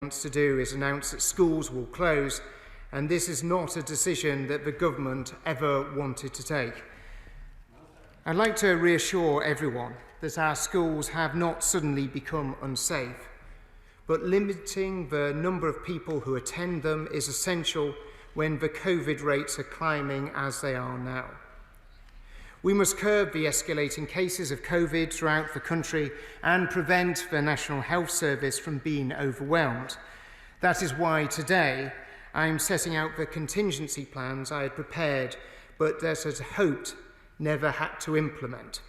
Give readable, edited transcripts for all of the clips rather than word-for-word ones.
wants to do is announce that schools will close, and this is not a decision that the government ever wanted to take. I'd like to reassure everyone that our schools have not suddenly become unsafe, but limiting the number of people who attend them is essential when the COVID rates are climbing as they are now. We must curb the escalating cases of COVID throughout the country and prevent the National Health Service from being overwhelmed. That is why today I'm setting out the contingency plans I had prepared but that I had hoped never had to implement.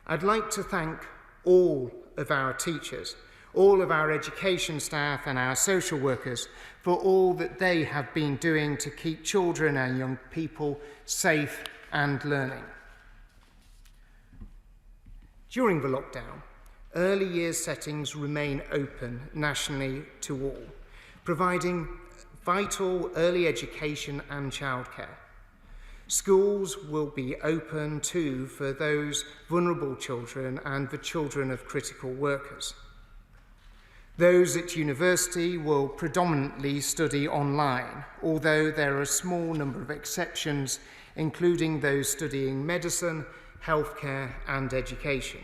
I'd like to thank all of our teachers, all of our education staff and our social workers for all that they have been doing to keep children and young people safe and learning. During the lockdown, early years settings remain open nationally to all, providing vital early education and childcare. Schools will be open too for those vulnerable children and the children of critical workers. Those at university will predominantly study online, although there are a small number of exceptions, including those studying medicine, healthcare and education.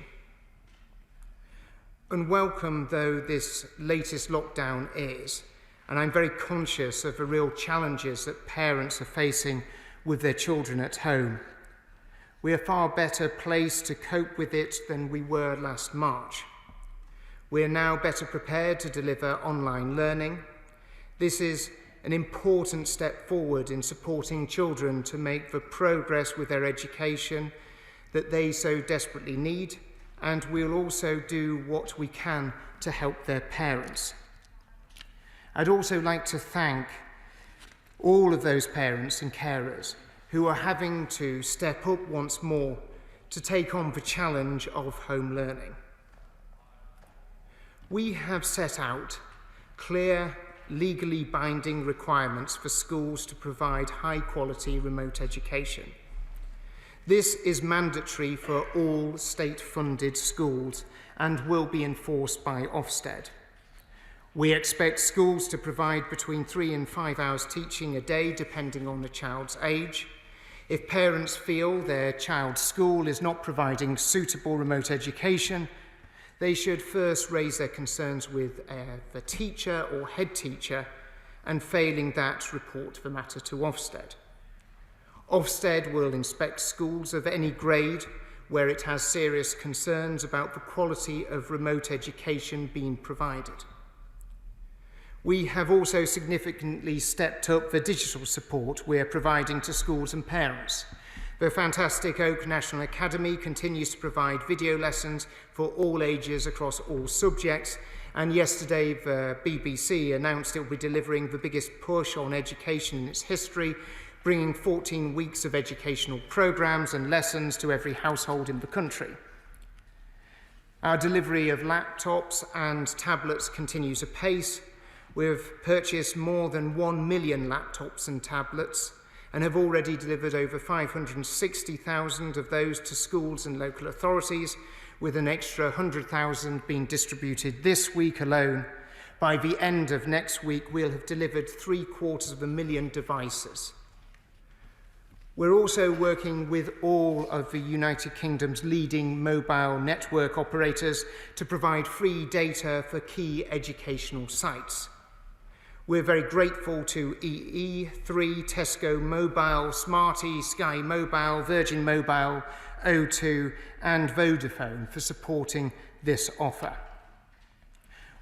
Unwelcome though this latest lockdown is, and I'm very conscious of the real challenges that parents are facing with their children at home, we are far better placed to cope with it than we were last March. We are now better prepared to deliver online learning. This is an important step forward in supporting children to make the progress with their education that they so desperately need, and we'll also do what we can to help their parents. I'd also like to thank all of those parents and carers who are having to step up once more to take on the challenge of home learning. We have set out clear, legally binding requirements for schools to provide high-quality remote education. This is mandatory for all state-funded schools and will be enforced by Ofsted. We expect schools to provide between 3 and 5 hours teaching a day, depending on the child's age. If parents feel their child's school is not providing suitable remote education, they should first raise their concerns with the teacher or head teacher, and failing that, report the matter to Ofsted. Ofsted will inspect schools of any grade where it has serious concerns about the quality of remote education being provided. We have also significantly stepped up the digital support we are providing to schools and parents. The fantastic Oak National Academy continues to provide video lessons for all ages across all subjects, and yesterday the BBC announced it will be delivering the biggest push on education in its history, bringing 14 weeks of educational programmes and lessons to every household in the country. Our delivery of laptops and tablets continues apace. We've purchased more than 1 million laptops and tablets and have already delivered over 560,000 of those to schools and local authorities, with an extra 100,000 being distributed this week alone. By the end of next week, we'll have delivered 750,000 devices. We're also working with all of the United Kingdom's leading mobile network operators to provide free data for key educational sites. We're very grateful to EE3, Tesco Mobile, Smarty, Sky Mobile, Virgin Mobile, O2 and Vodafone for supporting this offer.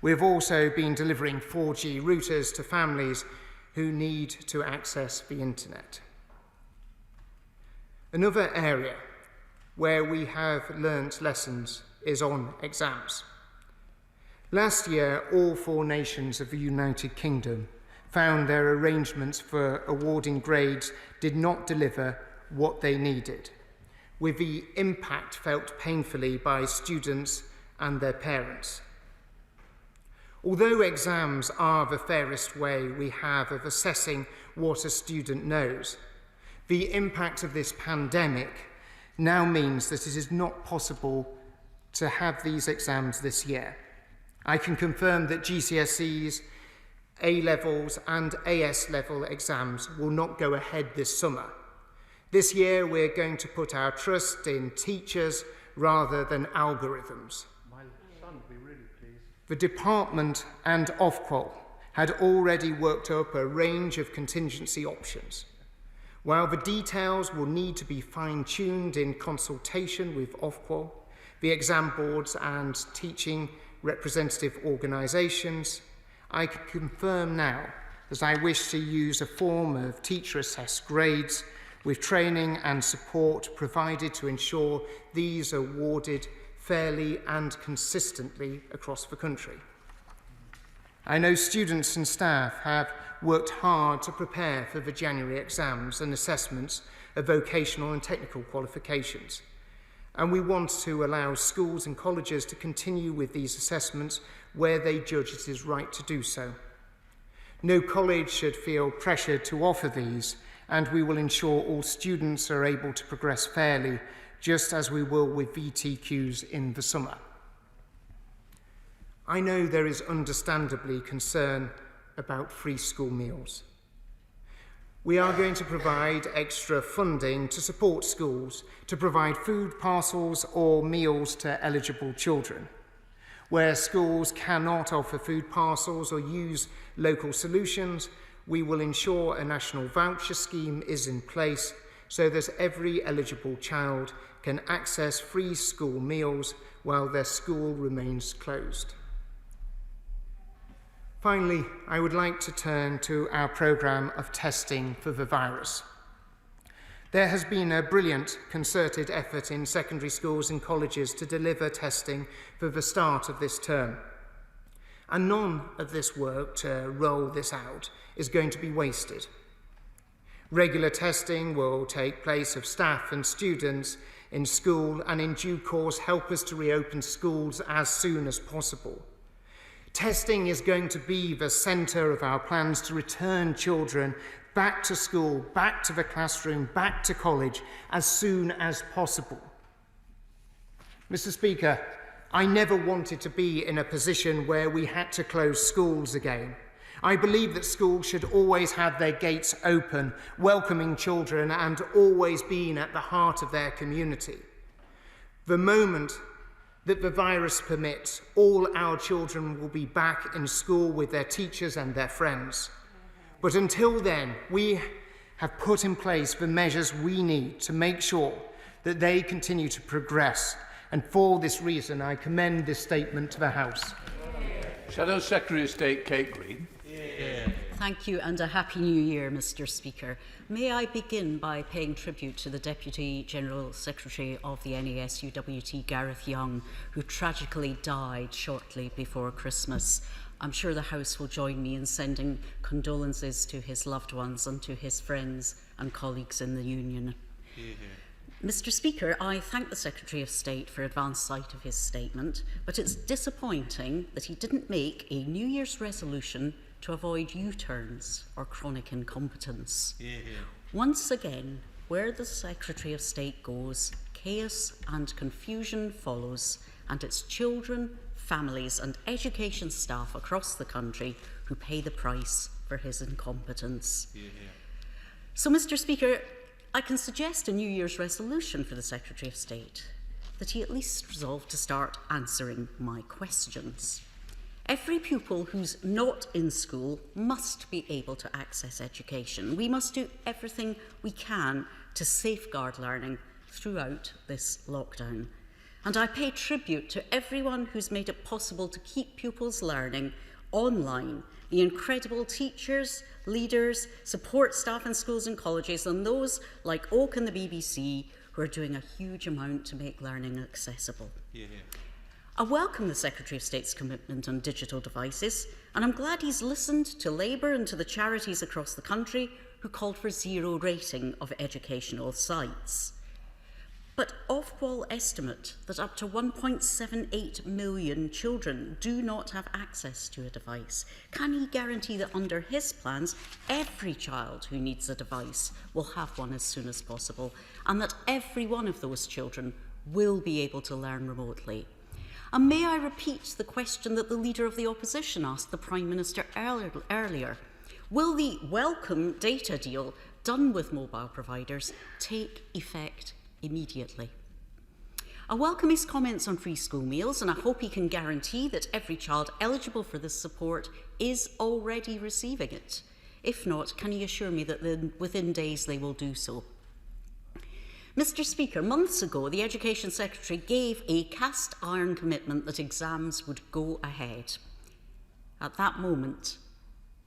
We've also been delivering 4G routers to families who need to access the internet. Another area where we have learnt lessons is on exams. Last year, all 4 nations of the United Kingdom found their arrangements for awarding grades did not deliver what they needed, with the impact felt painfully by students and their parents. Although exams are the fairest way we have of assessing what a student knows, the impact of this pandemic now means that it is not possible to have these exams this year. I can confirm that GCSEs, A-levels and AS level exams will not go ahead this summer. This year we're going to put our trust in teachers rather than algorithms. My son would be really pleased. The department and Ofqual had already worked up a range of contingency options. While the details will need to be fine-tuned in consultation with Ofqual, the exam boards and teaching representative organisations, I can confirm now that I wish to use a form of teacher-assessed grades with training and support provided to ensure these are awarded fairly and consistently across the country. I know students and staff have worked hard to prepare for the January exams and assessments of vocational and technical qualifications, and we want to allow schools and colleges to continue with these assessments where they judge it is right to do so. No college should feel pressured to offer these, and we will ensure all students are able to progress fairly, just as we will with VTQs in the summer. I know there is understandably concern about free school meals. We are going to provide extra funding to support schools to provide food parcels or meals to eligible children. Where schools cannot offer food parcels or use local solutions, we will ensure a national voucher scheme is in place so that every eligible child can access free school meals while their school remains closed. Finally, I would like to turn to our programme of testing for the virus. There has been a brilliant concerted effort in secondary schools and colleges to deliver testing for the start of this term. And none of this work to roll this out is going to be wasted. Regular testing will take place of staff and students in school and in due course help us to reopen schools as soon as possible. Testing is going to be the centre of our plans to return children back to school, back to the classroom, back to college as soon as possible. Mr. Speaker, I never wanted to be in a position where we had to close schools again. I believe that schools should always have their gates open, welcoming children and always being at the heart of their community. The moment that the virus permits, all our children will be back in school with their teachers and their friends. But until then, we have put in place the measures we need to make sure that they continue to progress. And for this reason, I commend this statement to the House. Shadow Secretary of State Kate Green. Thank you and a Happy New Year, Mr. Speaker. May I begin by paying tribute to the Deputy General Secretary of the NASUWT, Gareth Young, who tragically died shortly before Christmas. I'm sure the House will join me in sending condolences to his loved ones and to his friends and colleagues in the Union. Mr. Speaker, I thank the Secretary of State for advance sight of his statement, but it's disappointing that he didn't make a New Year's resolution to avoid U-turns or chronic incompetence. Once again, where the Secretary of State goes, chaos and confusion follows, and it's children, families and education staff across the country who pay the price for his incompetence. So, Mr. Speaker, I can suggest a New Year's resolution for the Secretary of State, that he at least resolve to start answering my questions. Every pupil who's not in school must be able to access education. We must do everything we can to safeguard learning throughout this lockdown. And I pay tribute to everyone who's made it possible to keep pupils learning online, the incredible teachers, leaders, support staff in schools and colleges, and those like Oak and the BBC who are doing a huge amount to make learning accessible. I welcome the Secretary of State's commitment on digital devices, and I'm glad he's listened to Labour and to the charities across the country who called for zero rating of educational sites. But Ofqual estimate that up to 1.78 million children do not have access to a device. Can he guarantee that under his plans, every child who needs a device will have one as soon as possible, and that every one of those children will be able to learn remotely? And may I repeat the question that the Leader of the Opposition asked the Prime Minister earlier? Will the welcome data deal done with mobile providers take effect immediately? I welcome his comments on free school meals, and I hope he can guarantee that every child eligible for this support is already receiving it. If not, can he assure me that within days they will do so? Mr. Speaker, months ago, the Education Secretary gave a cast iron commitment that exams would go ahead. At that moment,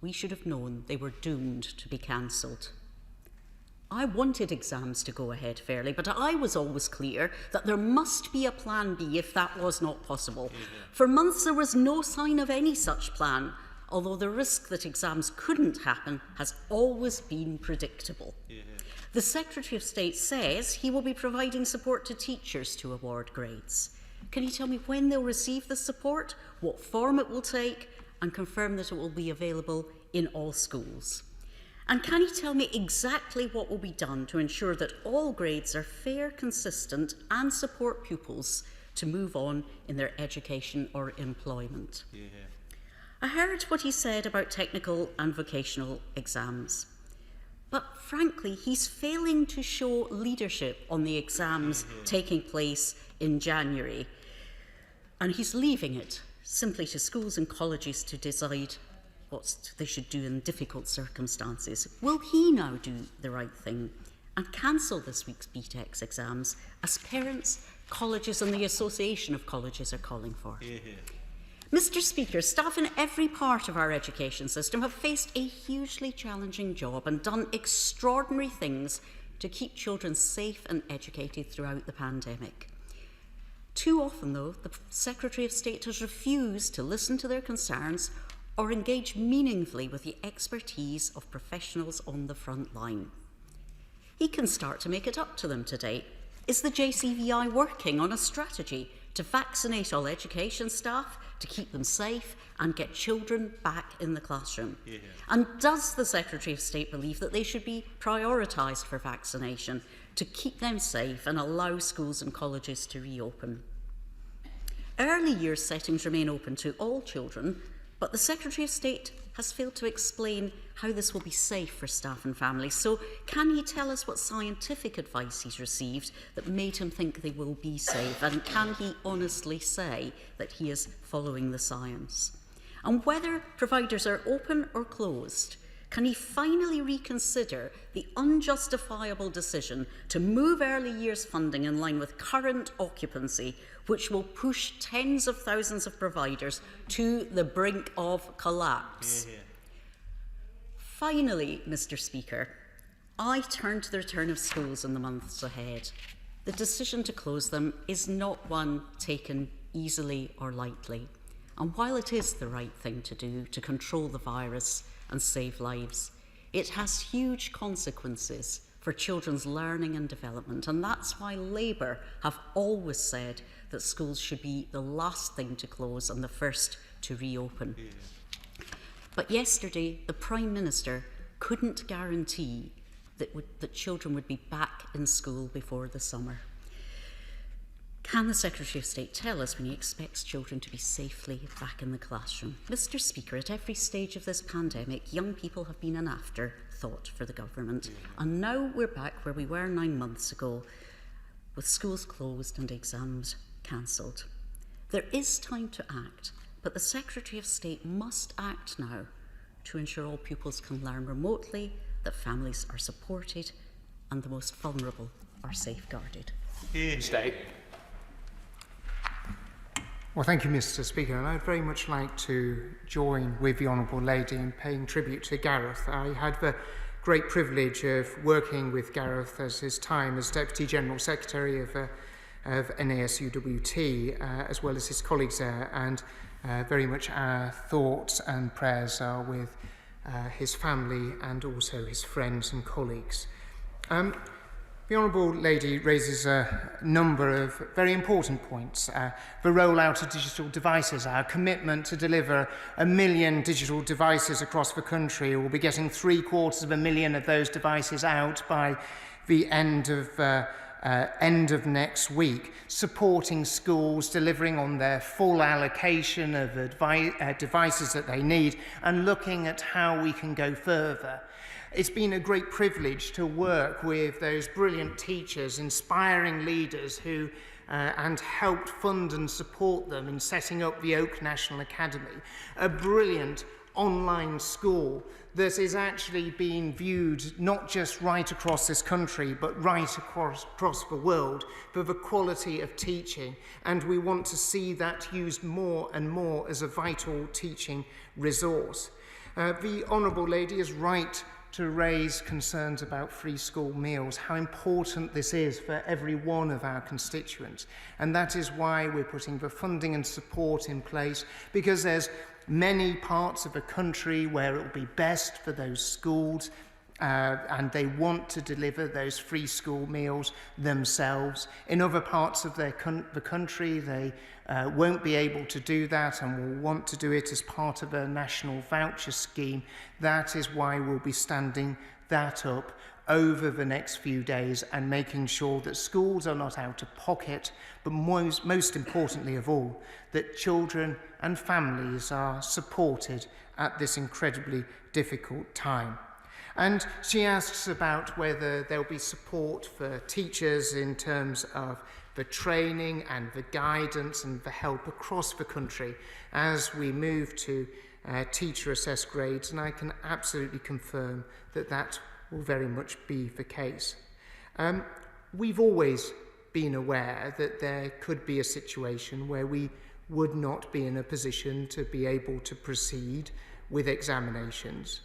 we should have known they were doomed to be cancelled. I wanted exams to go ahead fairly, but I was always clear that there must be a plan B if that was not possible. For months there was no sign of any such plan, although the risk that exams couldn't happen has always been predictable. The Secretary of State says he will be providing support to teachers to award grades. Can he tell me when they'll receive the support, what form it will take, and confirm that it will be available in all schools? And can he tell me exactly what will be done to ensure that all grades are fair, consistent, and support pupils to move on in their education or employment? I heard what he said about technical and vocational exams. But frankly, he's failing to show leadership on the exams taking place in January. And he's leaving it simply to schools and colleges to decide what they should do in difficult circumstances. Will he now do the right thing and cancel this week's BTEC exams, as parents, colleges and the Association of Colleges are calling for? Mr. Speaker, staff in every part of our education system have faced a hugely challenging job and done extraordinary things to keep children safe and educated throughout the pandemic. Too often, though, the Secretary of State has refused to listen to their concerns or engage meaningfully with the expertise of professionals on the front line. He can start to make it up to them today. Is the JCVI working on a strategy to vaccinate all education staff, to keep them safe and get children back in the classroom? And does the Secretary of State believe that they should be prioritised for vaccination to keep them safe and allow schools and colleges to reopen? Early years settings remain open to all children, but the Secretary of State has failed to explain how this will be safe for staff and families. So can he tell us what scientific advice he's received that made him think they will be safe? And can he honestly say that he is following the science? And whether providers are open or closed, can he finally reconsider the unjustifiable decision to move early years funding in line with current occupancy, which will push tens of thousands of providers to the brink of collapse? Finally, Mr. Speaker, I turn to the return of schools in the months ahead. The decision to close them is not one taken easily or lightly. And while it is the right thing to do to control the virus and save lives, it has huge consequences for children's learning and development. And that's why Labour have always said that schools should be the last thing to close and the first to reopen. But yesterday, the Prime Minister couldn't guarantee that children would be back in school before the summer. Can the Secretary of State tell us when he expects children to be safely back in the classroom? Mr. Speaker, at every stage of this pandemic, young people have been an afterthought for the government. And now we're back where we were 9 months ago, with schools closed and exams cancelled. There is time to act, but the Secretary of State must act now to ensure all pupils can learn remotely, that families are supported, and the most vulnerable are safeguarded. State. Well, thank you, Mr. Speaker, and I'd very much like to join with the Honourable Lady in paying tribute to Gareth. I had the great privilege of working with Gareth as his time as Deputy General Secretary of NASUWT, as well as his colleagues there, and very much our thoughts and prayers are with his family and also his friends and colleagues. The Honourable Lady raises a number of very important points. The rollout of digital devices, our commitment to deliver 1 million digital devices across the country. We'll be getting 750,000 of those devices out by the end of end of next week, supporting schools, delivering on their full allocation of devices that they need, and looking at how we can go further. It's been a great privilege to work with those brilliant teachers, inspiring leaders who and helped fund and support them in setting up the Oak National Academy, a brilliant online school that is actually being viewed not just right across this country but right across the world for the quality of teaching, and we want to see that used more and more as a vital teaching resource. The Honourable Lady is right to raise concerns about free school meals, how important this is for every one of our constituents. And that is why we're putting the funding and support in place, because there's many parts of the country where it will be best for those schools and they want to deliver those free school meals themselves. In other parts of the country, they won't be able to do that and will want to do it as part of a national voucher scheme. That is why we'll be standing that up over the next few days and making sure that schools are not out of pocket, but most importantly of all, that children and families are supported at this incredibly difficult time. And she asks about whether there'll be support for teachers in terms of the training and the guidance and the help across the country as we move to teacher-assessed grades, and I can absolutely confirm that that will very much be the case. We've always been aware that there could be a situation where we would not be in a position to be able to proceed with examinations.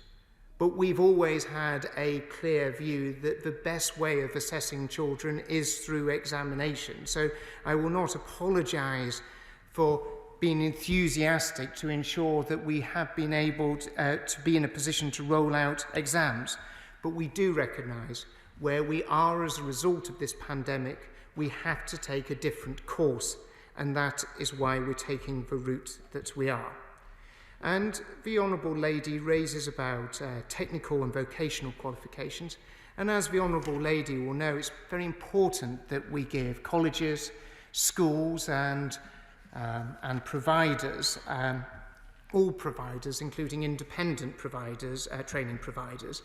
But we've always had a clear view that the best way of assessing children is through examination. So I will not apologise for being enthusiastic to ensure that we have been able to be in a position to roll out exams. But we do recognise where we are as a result of this pandemic, we have to take a different course, and that is why we're taking the route that we are. And the Honourable Lady raises about technical and vocational qualifications, and as the Honourable Lady will know, it's very important that we give colleges, schools and providers, all providers, including independent providers, training providers,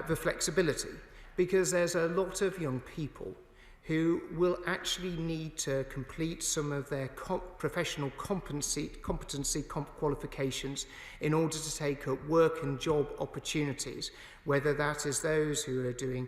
the flexibility, because there's a lot of young people who will actually need to complete some of their professional competency qualifications in order to take up work and job opportunities, whether that is those who are doing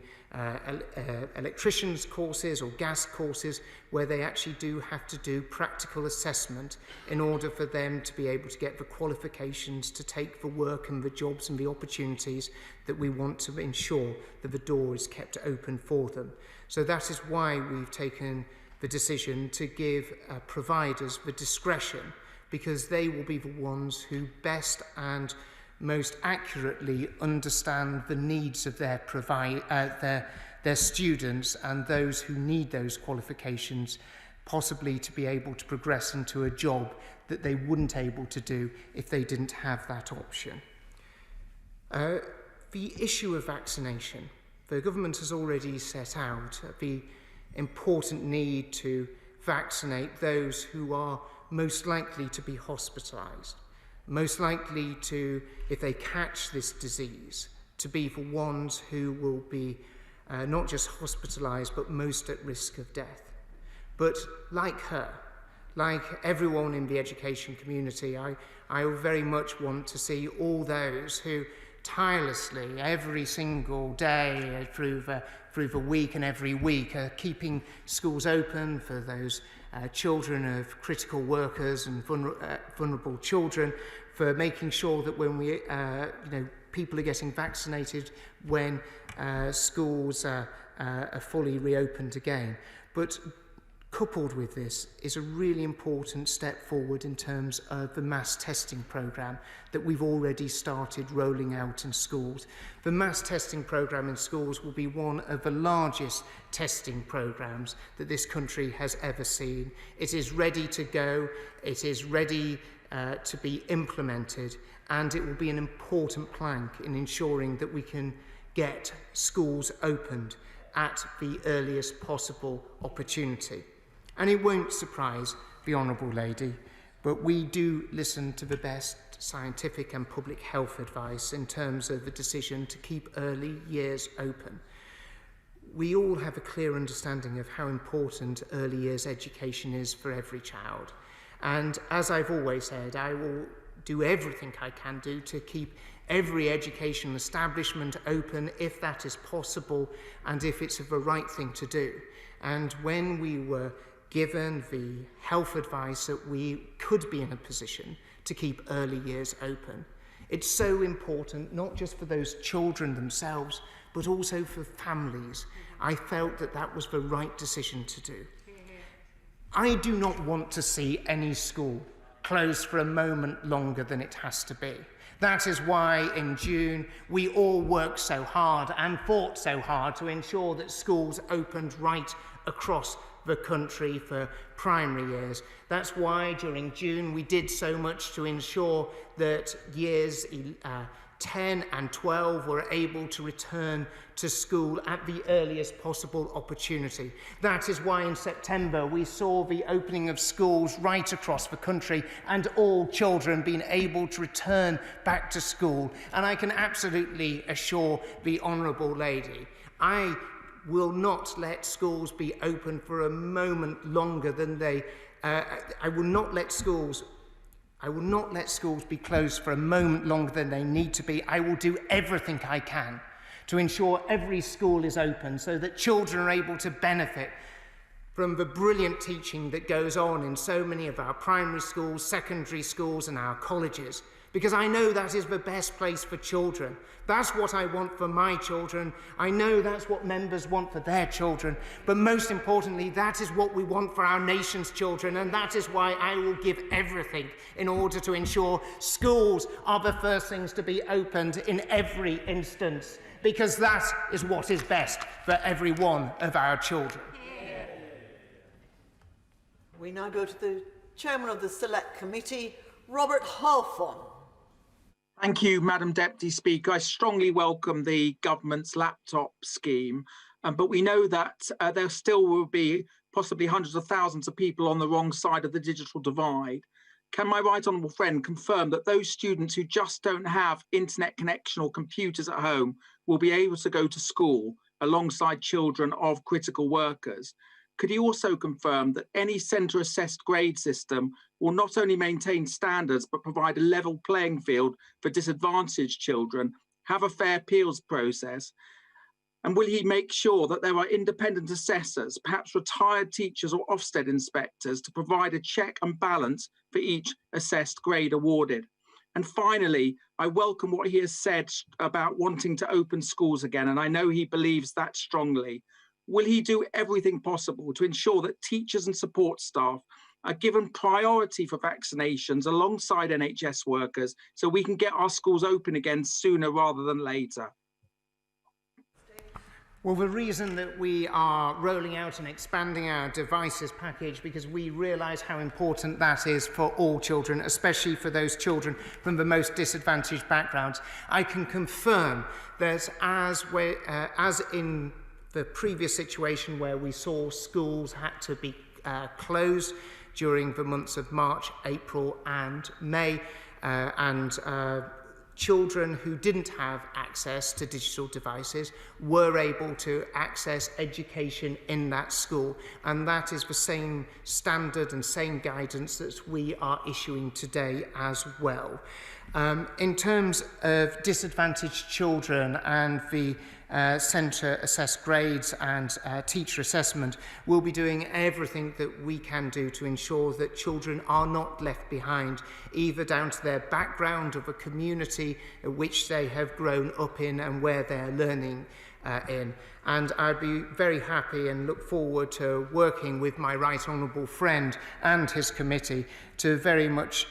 electricians courses or gas courses, where they actually do have to do practical assessment in order for them to be able to get the qualifications to take the work and the jobs and the opportunities that we want to ensure that the door is kept open for them. So that is why we've taken the decision to give providers the discretion, because they will be the ones who best and most accurately understand the needs of their students and those who need those qualifications, possibly to be able to progress into a job that they wouldn't able to do if they didn't have that option. The issue of vaccination. The government has already set out the important need to vaccinate those who are most likely to be hospitalised, most likely to, if they catch this disease, to be the ones who will be not just hospitalised but most at risk of death. But like her, like everyone in the education community, I very much want to see all those who tirelessly every single day through the week and every week keeping schools open for those children of critical workers and vulnerable children, for making sure that when we people are getting vaccinated when schools are fully reopened again. But coupled with this is a really important step forward in terms of the mass testing programme that we've already started rolling out in schools. The mass testing programme in schools will be one of the largest testing programmes that this country has ever seen. It is ready to go, it is ready to be implemented, and it will be an important plank in ensuring that we can get schools opened at the earliest possible opportunity. And it won't surprise the Honourable Lady, but we do listen to the best scientific and public health advice in terms of the decision to keep early years open. We all have a clear understanding of how important early years education is for every child. And as I've always said, I will do everything I can do to keep every educational establishment open if that is possible and if it's the right thing to do. And when we were given the health advice that we could be in a position to keep early years open, it's so important, not just for those children themselves, but also for families. I felt that that was the right decision to do. I do not want to see any school closed for a moment longer than it has to be. That is why in June we all worked so hard and fought so hard to ensure that schools opened right across the country for primary years. That's why during June we did so much to ensure that years 10 and 12 were able to return to school at the earliest possible opportunity. That is why in September we saw the opening of schools right across the country and all children being able to return back to school. And I can absolutely assure the Honourable Lady, I will not let schools be open for a moment longer than they... I will not let schools be closed for a moment longer than they need to be. I will do everything I can to ensure every school is open so that children are able to benefit from the brilliant teaching that goes on in so many of our primary schools, secondary schools and our colleges. Because I know that is the best place for children. That's what I want for my children. I know that's what members want for their children. But most importantly, that is what we want for our nation's children. And that is why I will give everything in order to ensure schools are the first things to be opened in every instance. Because that is what is best for every one of our children. We now go to the Chairman of the Select Committee, Robert Halfon. Thank you, Madam Deputy Speaker. I strongly welcome the government's laptop scheme, but we know that there still will be possibly hundreds of thousands of people on the wrong side of the digital divide. Can my right honourable friend confirm that those students who just don't have internet connection or computers at home will be able to go to school alongside children of critical workers? Could he also confirm that any centre assessed grade system will not only maintain standards but provide a level playing field for disadvantaged children, have a fair appeals process? And will he make sure that there are independent assessors, perhaps retired teachers or Ofsted inspectors, to provide a check and balance for each assessed grade awarded? And finally, I welcome what he has said about wanting to open schools again, and I know he believes that strongly. Will he do everything possible to ensure that teachers and support staff are given priority for vaccinations alongside NHS workers so we can get our schools open again sooner rather than later? Well, the reason that we are rolling out and expanding our devices package, because we realise how important that is for all children, especially for those children from the most disadvantaged backgrounds. I can confirm that as in the previous situation where we saw schools had to be closed during the months of March, April and May, children who didn't have access to digital devices were able to access education in that school. And that is the same standard and same guidance that we are issuing today as well. In terms of disadvantaged children and the centre assessed grades and teacher assessment, we'll be doing everything that we can do to ensure that children are not left behind, either down to their background of a community which they have grown up in and where they're learning in. And I'd be very happy and look forward to working with my right honourable friend and his committee to very much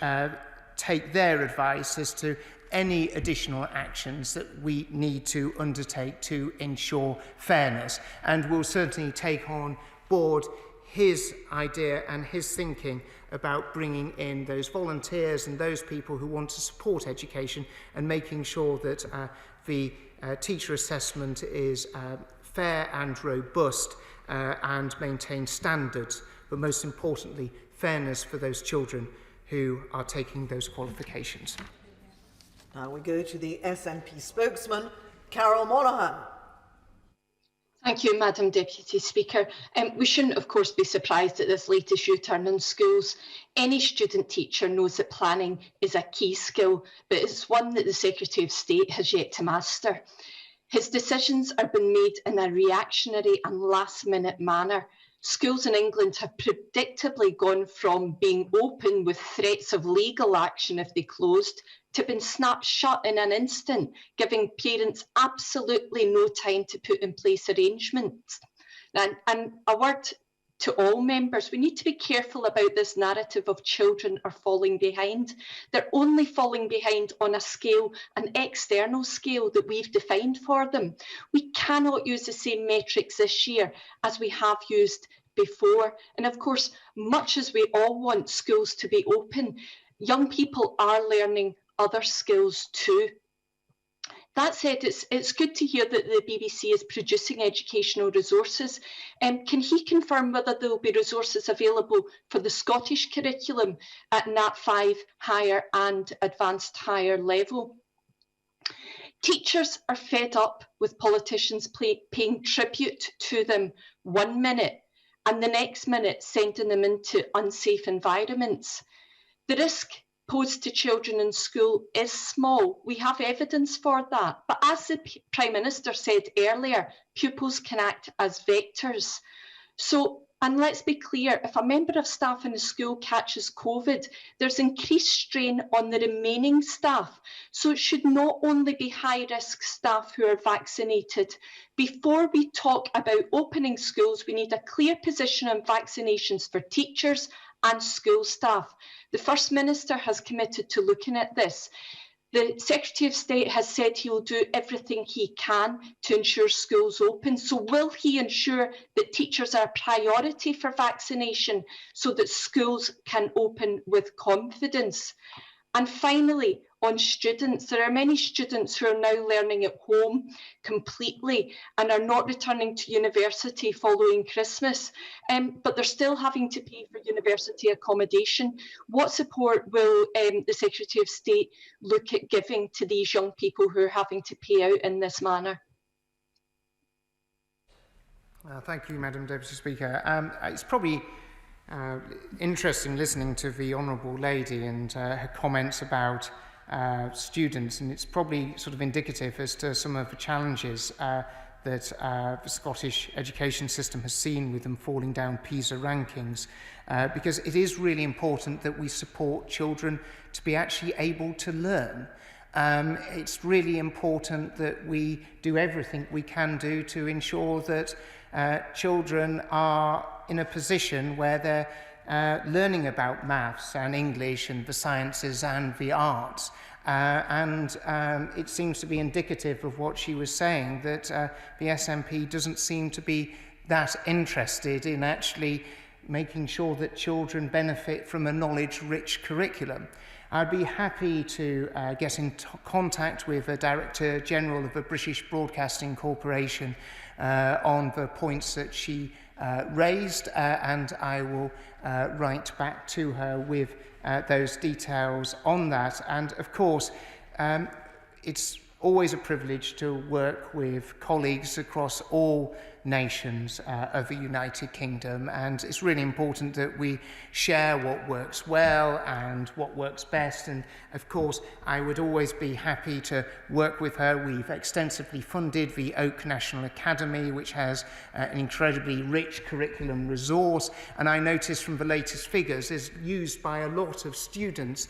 take their advice as to any additional actions that we need to undertake to ensure fairness. And we'll certainly take on board his idea and his thinking about bringing in those volunteers and those people who want to support education and making sure that the teacher assessment is fair and robust and maintain standards, but most importantly, fairness for those children who are taking those qualifications. Now we go to the SNP spokesman, Carol Monaghan. Thank you, Madam Deputy Speaker. We shouldn't, of course, be surprised at this latest U-turn in schools. Any student teacher knows that planning is a key skill, but it's one that the Secretary of State has yet to master. His decisions are being made in a reactionary and last-minute manner. Schools in England have predictably gone from being open with threats of legal action if they closed to being snapped shut in an instant, giving parents absolutely no time to put in place arrangements. And a word to all members, we need to be careful about this narrative of children are falling behind. They're only falling behind on a scale, an external scale that we've defined for them. We cannot use the same metrics this year as we have used before. And of course, much as we all want schools to be open, young people are learning other skills too. That said, it's good to hear that the BBC is producing educational resources. Can he confirm whether there will be resources available for the Scottish curriculum at Nat 5 higher and advanced higher level? Teachers are fed up with politicians paying tribute to them 1 minute and the next minute sending them into unsafe environments. The risk posed to children in school is small. We have evidence for that. But as the Prime Minister said earlier, pupils can act as vectors. So, and let's be clear, if a member of staff in a school catches COVID, there's increased strain on the remaining staff. So it should not only be high-risk staff who are vaccinated. Before we talk about opening schools, we need a clear position on vaccinations for teachers and school staff. The First Minister has committed to looking at this. The Secretary of State has said he will do everything he can to ensure schools open. So will he ensure that teachers are a priority for vaccination so that schools can open with confidence? And finally, on students, there are many students who are now learning at home completely and are not returning to university following Christmas, but they're still having to pay for university accommodation. What support will the Secretary of State look at giving to these young people who are having to pay out in this manner? Thank you, Madam Deputy Speaker. It's probably interesting listening to the Honourable Lady and her comments about students, and it's probably sort of indicative as to some of the challenges that the Scottish education system has seen with them falling down PISA rankings, because it is really important that we support children to be actually able to learn. It's really important that we do everything we can do to ensure that children are in a position where they're learning about maths and English and the sciences and the arts. And it seems to be indicative of what she was saying, that the SNP doesn't seem to be that interested in actually making sure that children benefit from a knowledge-rich curriculum. I'd be happy to get in contact with the Director General of the British Broadcasting Corporation on the points that she raised, and I will write back to her with those details on that. And of course, it's always a privilege to work with colleagues across all nations of the United Kingdom, and it's really important that we share what works well and what works best. And of course, I would always be happy to work with her. We've extensively funded the Oak National Academy, which has an incredibly rich curriculum resource, and I noticed from the latest figures is used by a lot of students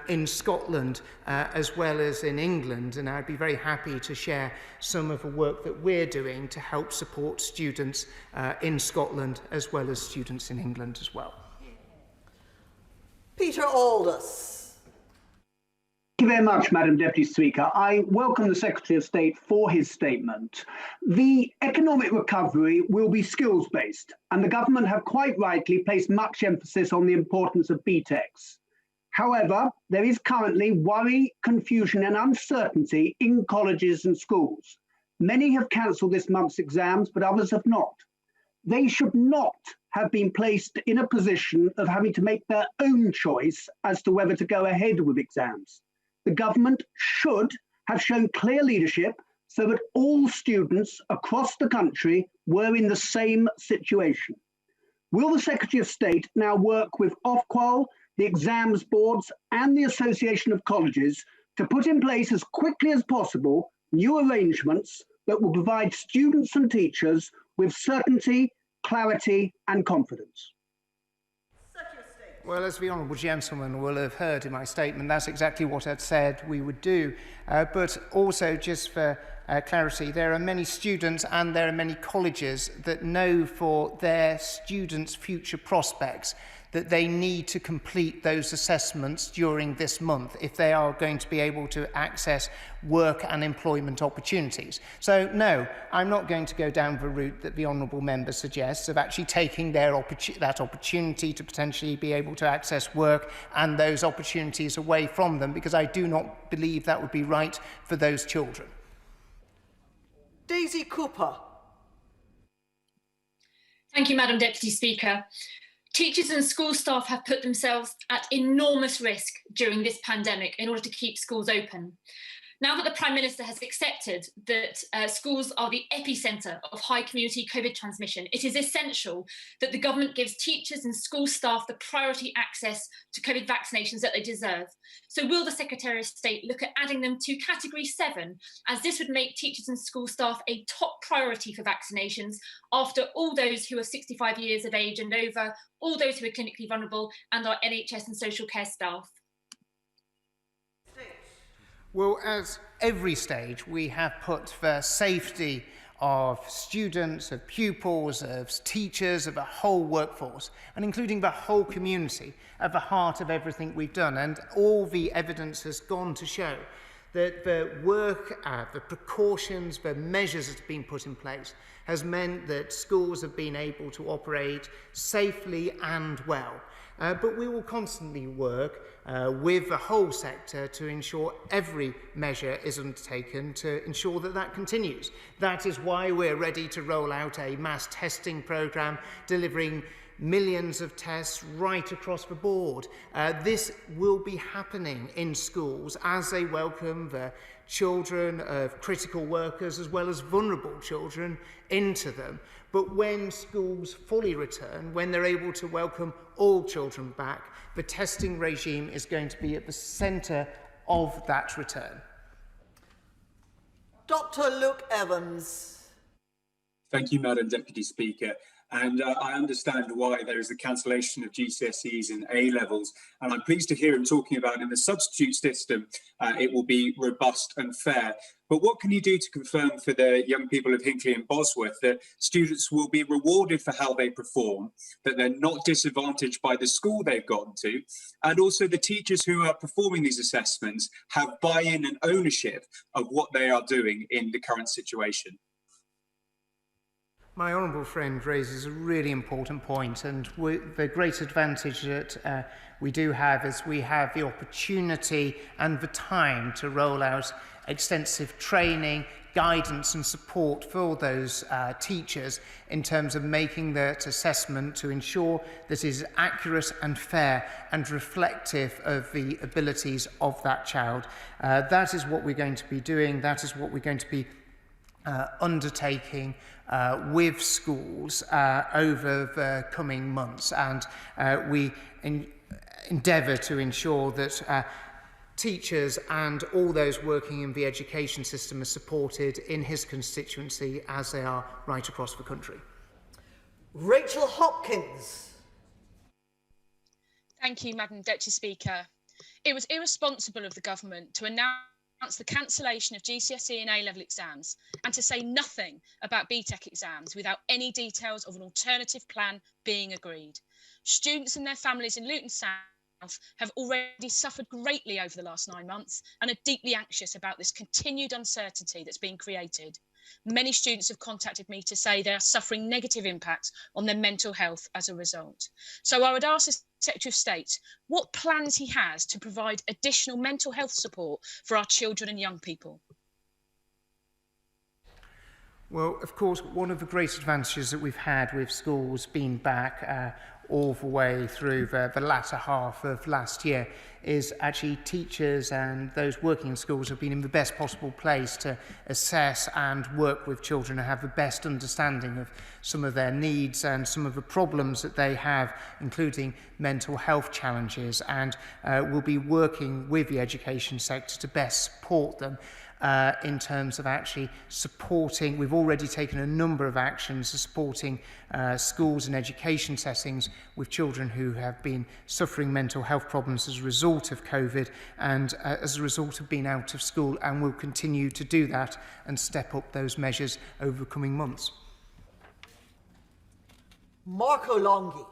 in Scotland as well as in England, and I'd be very happy to share some of the work that we're doing to help support students in Scotland as well as students in England as well. Peter Aldous. Thank you very much, Madam Deputy Speaker. I welcome the Secretary of State for his statement. The economic recovery will be skills-based, and the government have quite rightly placed much emphasis on the importance of BTECs. However, there is currently worry, confusion and uncertainty in colleges and schools. Many have cancelled this month's exams, but others have not. They should not have been placed in a position of having to make their own choice as to whether to go ahead with exams. The government should have shown clear leadership so that all students across the country were in the same situation. Will the Secretary of State now work with Ofqual, the exams boards and the Association of Colleges to put in place as quickly as possible new arrangements that will provide students and teachers with certainty, clarity and confidence? Well, as the Honourable Gentleman will have heard in my statement, that's exactly what I'd said we would do. But also, just for clarity, there are many students and there are many colleges that know for their students' future prospects that they need to complete those assessments during this month if they are going to be able to access work and employment opportunities. So no, I'm not going to go down the route that the Honourable Member suggests of actually taking that opportunity to potentially be able to access work and those opportunities away from them, because I do not believe that would be right for those children. Daisy Cooper. Thank you, Madam Deputy Speaker. Teachers and school staff have put themselves at enormous risk during this pandemic in order to keep schools open. Now that the Prime Minister has accepted that schools are the epicentre of high community COVID transmission, it is essential that the government gives teachers and school staff the priority access to COVID vaccinations that they deserve. So will the Secretary of State look at adding them to Category 7, as this would make teachers and school staff a top priority for vaccinations after all those who are 65 years of age and over, all those who are clinically vulnerable and our NHS and social care staff? Well, at every stage, we have put the safety of students, of pupils, of teachers, of the whole workforce, and including the whole community, at the heart of everything we've done. And all the evidence has gone to show that the work, the precautions, the measures that have been put in place has meant that schools have been able to operate safely and well. But we will constantly work with the whole sector to ensure every measure is undertaken to ensure that that continues. That is why we're ready to roll out a mass testing programme, delivering millions of tests right across the board. This will be happening in schools as they welcome the children of critical workers as well as vulnerable children into them. But when schools fully return, when they're able to welcome all children back, the testing regime is going to be at the centre of that return. Dr. Luke Evans. Thank you, Madam Deputy Speaker. And I understand why there is the cancellation of GCSEs and A-levels. And I'm pleased to hear him talking about in the substitute system, it will be robust and fair. But what can you do to confirm for the young people of Hinckley and Bosworth that students will be rewarded for how they perform, that they're not disadvantaged by the school they've gotten to, and also the teachers who are performing these assessments have buy-in and ownership of what they are doing in the current situation? My honourable friend raises a really important point, and the great advantage that we do have is we have the opportunity and the time to roll out extensive training, guidance and support for those teachers in terms of making that assessment to ensure that it is accurate and fair and reflective of the abilities of that child. That is what we're going to be doing. That is what we're going to be undertaking with schools over the coming months, and we endeavour to ensure that teachers and all those working in the education system are supported in his constituency as they are right across the country. Rachel Hopkins. Thank you, Madam Deputy Speaker. It was irresponsible of the government to announce the cancellation of GCSE and A-level exams and to say nothing about BTEC exams without any details of an alternative plan being agreed. Students and their families in Luton South have already suffered greatly over the last 9 months and are deeply anxious about this continued uncertainty that's being created. Many students have contacted me to say they are suffering negative impacts on their mental health as a result. So I would ask the Secretary of State what plans he has to provide additional mental health support for our children and young people. Well, of course, one of the great advantages that we've had with schools being back all the way through the latter half of last year is actually teachers and those working in schools have been in the best possible place to assess and work with children and have the best understanding of some of their needs and some of the problems that they have, including mental health challenges, and we'll be working with the education sector to best support them in terms of actually supporting. We've already taken a number of actions to supporting schools and education settings with children who have been suffering mental health problems as a result of COVID and as a result of being out of school, and we'll continue to do that and step up those measures over the coming months. Marco Longhi.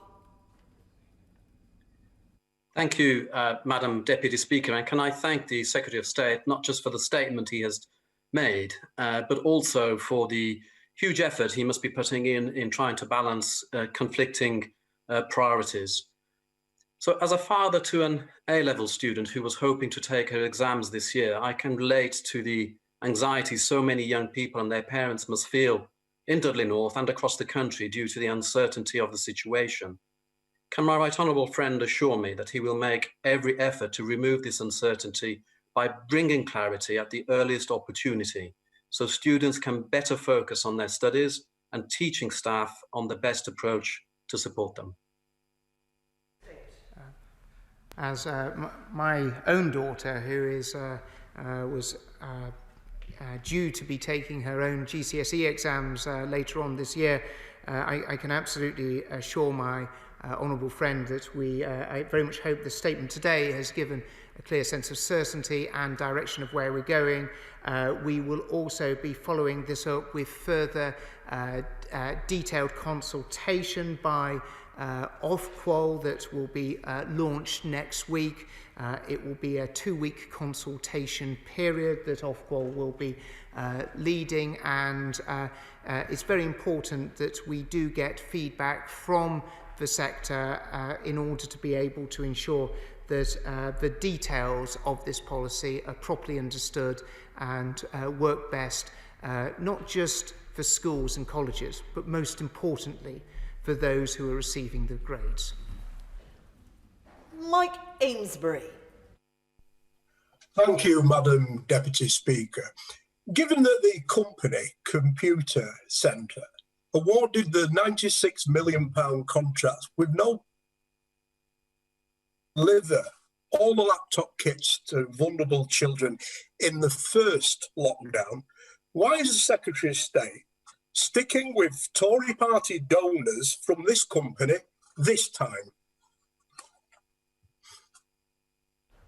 Thank you, Madam Deputy Speaker, and can I thank the Secretary of State not just for the statement he has made, but also for the huge effort he must be putting in trying to balance conflicting priorities. So as a father to an A-level student who was hoping to take her exams this year, I can relate to the anxiety so many young people and their parents must feel in Dudley North and across the country due to the uncertainty of the situation. Can my right honourable friend assure me that he will make every effort to remove this uncertainty by bringing clarity at the earliest opportunity so students can better focus on their studies and teaching staff on the best approach to support them? As my own daughter, who is was due to be taking her own GCSE exams later on this year, I can absolutely assure my honourable friend that I very much hope the statement today has given a clear sense of certainty and direction of where we're going. We will also be following this up with further detailed consultation by Ofqual that will be launched next week. It will be a 2-week consultation period that Ofqual will be leading, and it's very important that we do get feedback from the sector in order to be able to ensure that the details of this policy are properly understood and work best, not just for schools and colleges, but most importantly for those who are receiving the grades. Mike Amesbury. Thank you, Madam Deputy Speaker. Given that the company Computer Centre awarded the £96 million contract with no deliver all the laptop kits to vulnerable children in the first lockdown, why is the Secretary of State sticking with Tory party donors from this company this time?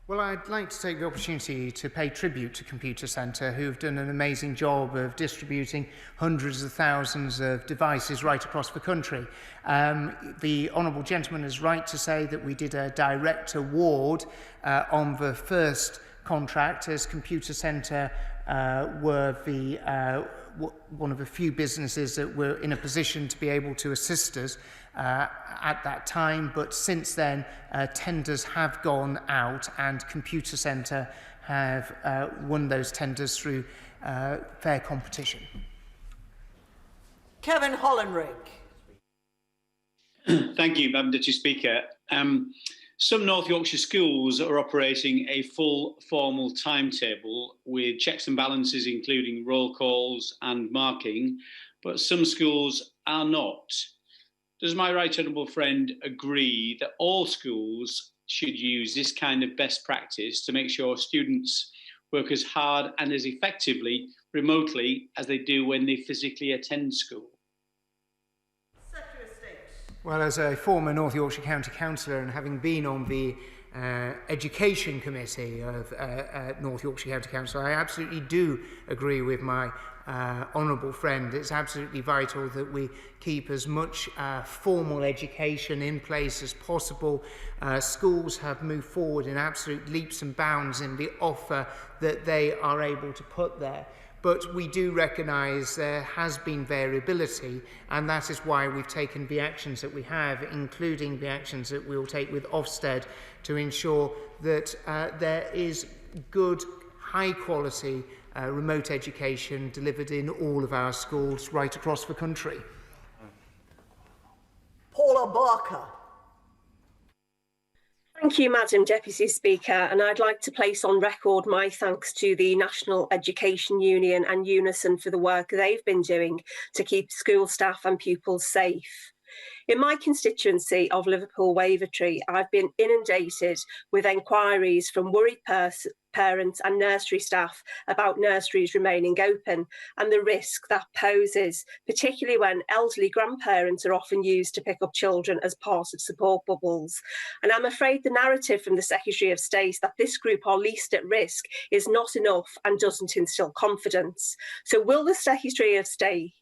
Well, I'd like to take the opportunity to pay tribute to Computer Centre, who've done an amazing job of distributing hundreds of thousands of devices right across the country. The Honourable Gentleman is right to say that we did a direct award on the first contract, as Computer Centre were one of the few businesses that were in a position to be able to assist us at that time, but since then tenders have gone out and Computer Centre have won those tenders through fair competition. Kevin Hollenrig. Thank you, Madam Deputy Speaker. Some North Yorkshire schools are operating a full formal timetable with checks and balances, including roll calls and marking, but some schools are not. Does my right honourable friend agree that all schools should use this kind of best practice to make sure students work as hard and as effectively remotely as they do when they physically attend school? Well, as a former North Yorkshire County Councillor and having been on the Education Committee of North Yorkshire County Council, I absolutely do agree with my honourable friend. It's absolutely vital that we keep as much formal education in place as possible. Schools have moved forward in absolute leaps and bounds in the offer that they are able to put there. But we do recognise there has been variability, and that is why we've taken the actions that we have, including the actions that we will take with Ofsted to ensure that there is good, high-quality remote education delivered in all of our schools right across the country. Paula Barker. Thank you, Madam Deputy Speaker, and I'd like to place on record my thanks to the National Education Union and Unison for the work they've been doing to keep school staff and pupils safe. In my constituency of Liverpool Wavertree, I've been inundated with enquiries from worried parents and nursery staff about nurseries remaining open and the risk that poses, particularly when elderly grandparents are often used to pick up children as part of support bubbles. And I'm afraid the narrative from the Secretary of State that this group are least at risk is not enough and doesn't instil confidence. So will the Secretary of State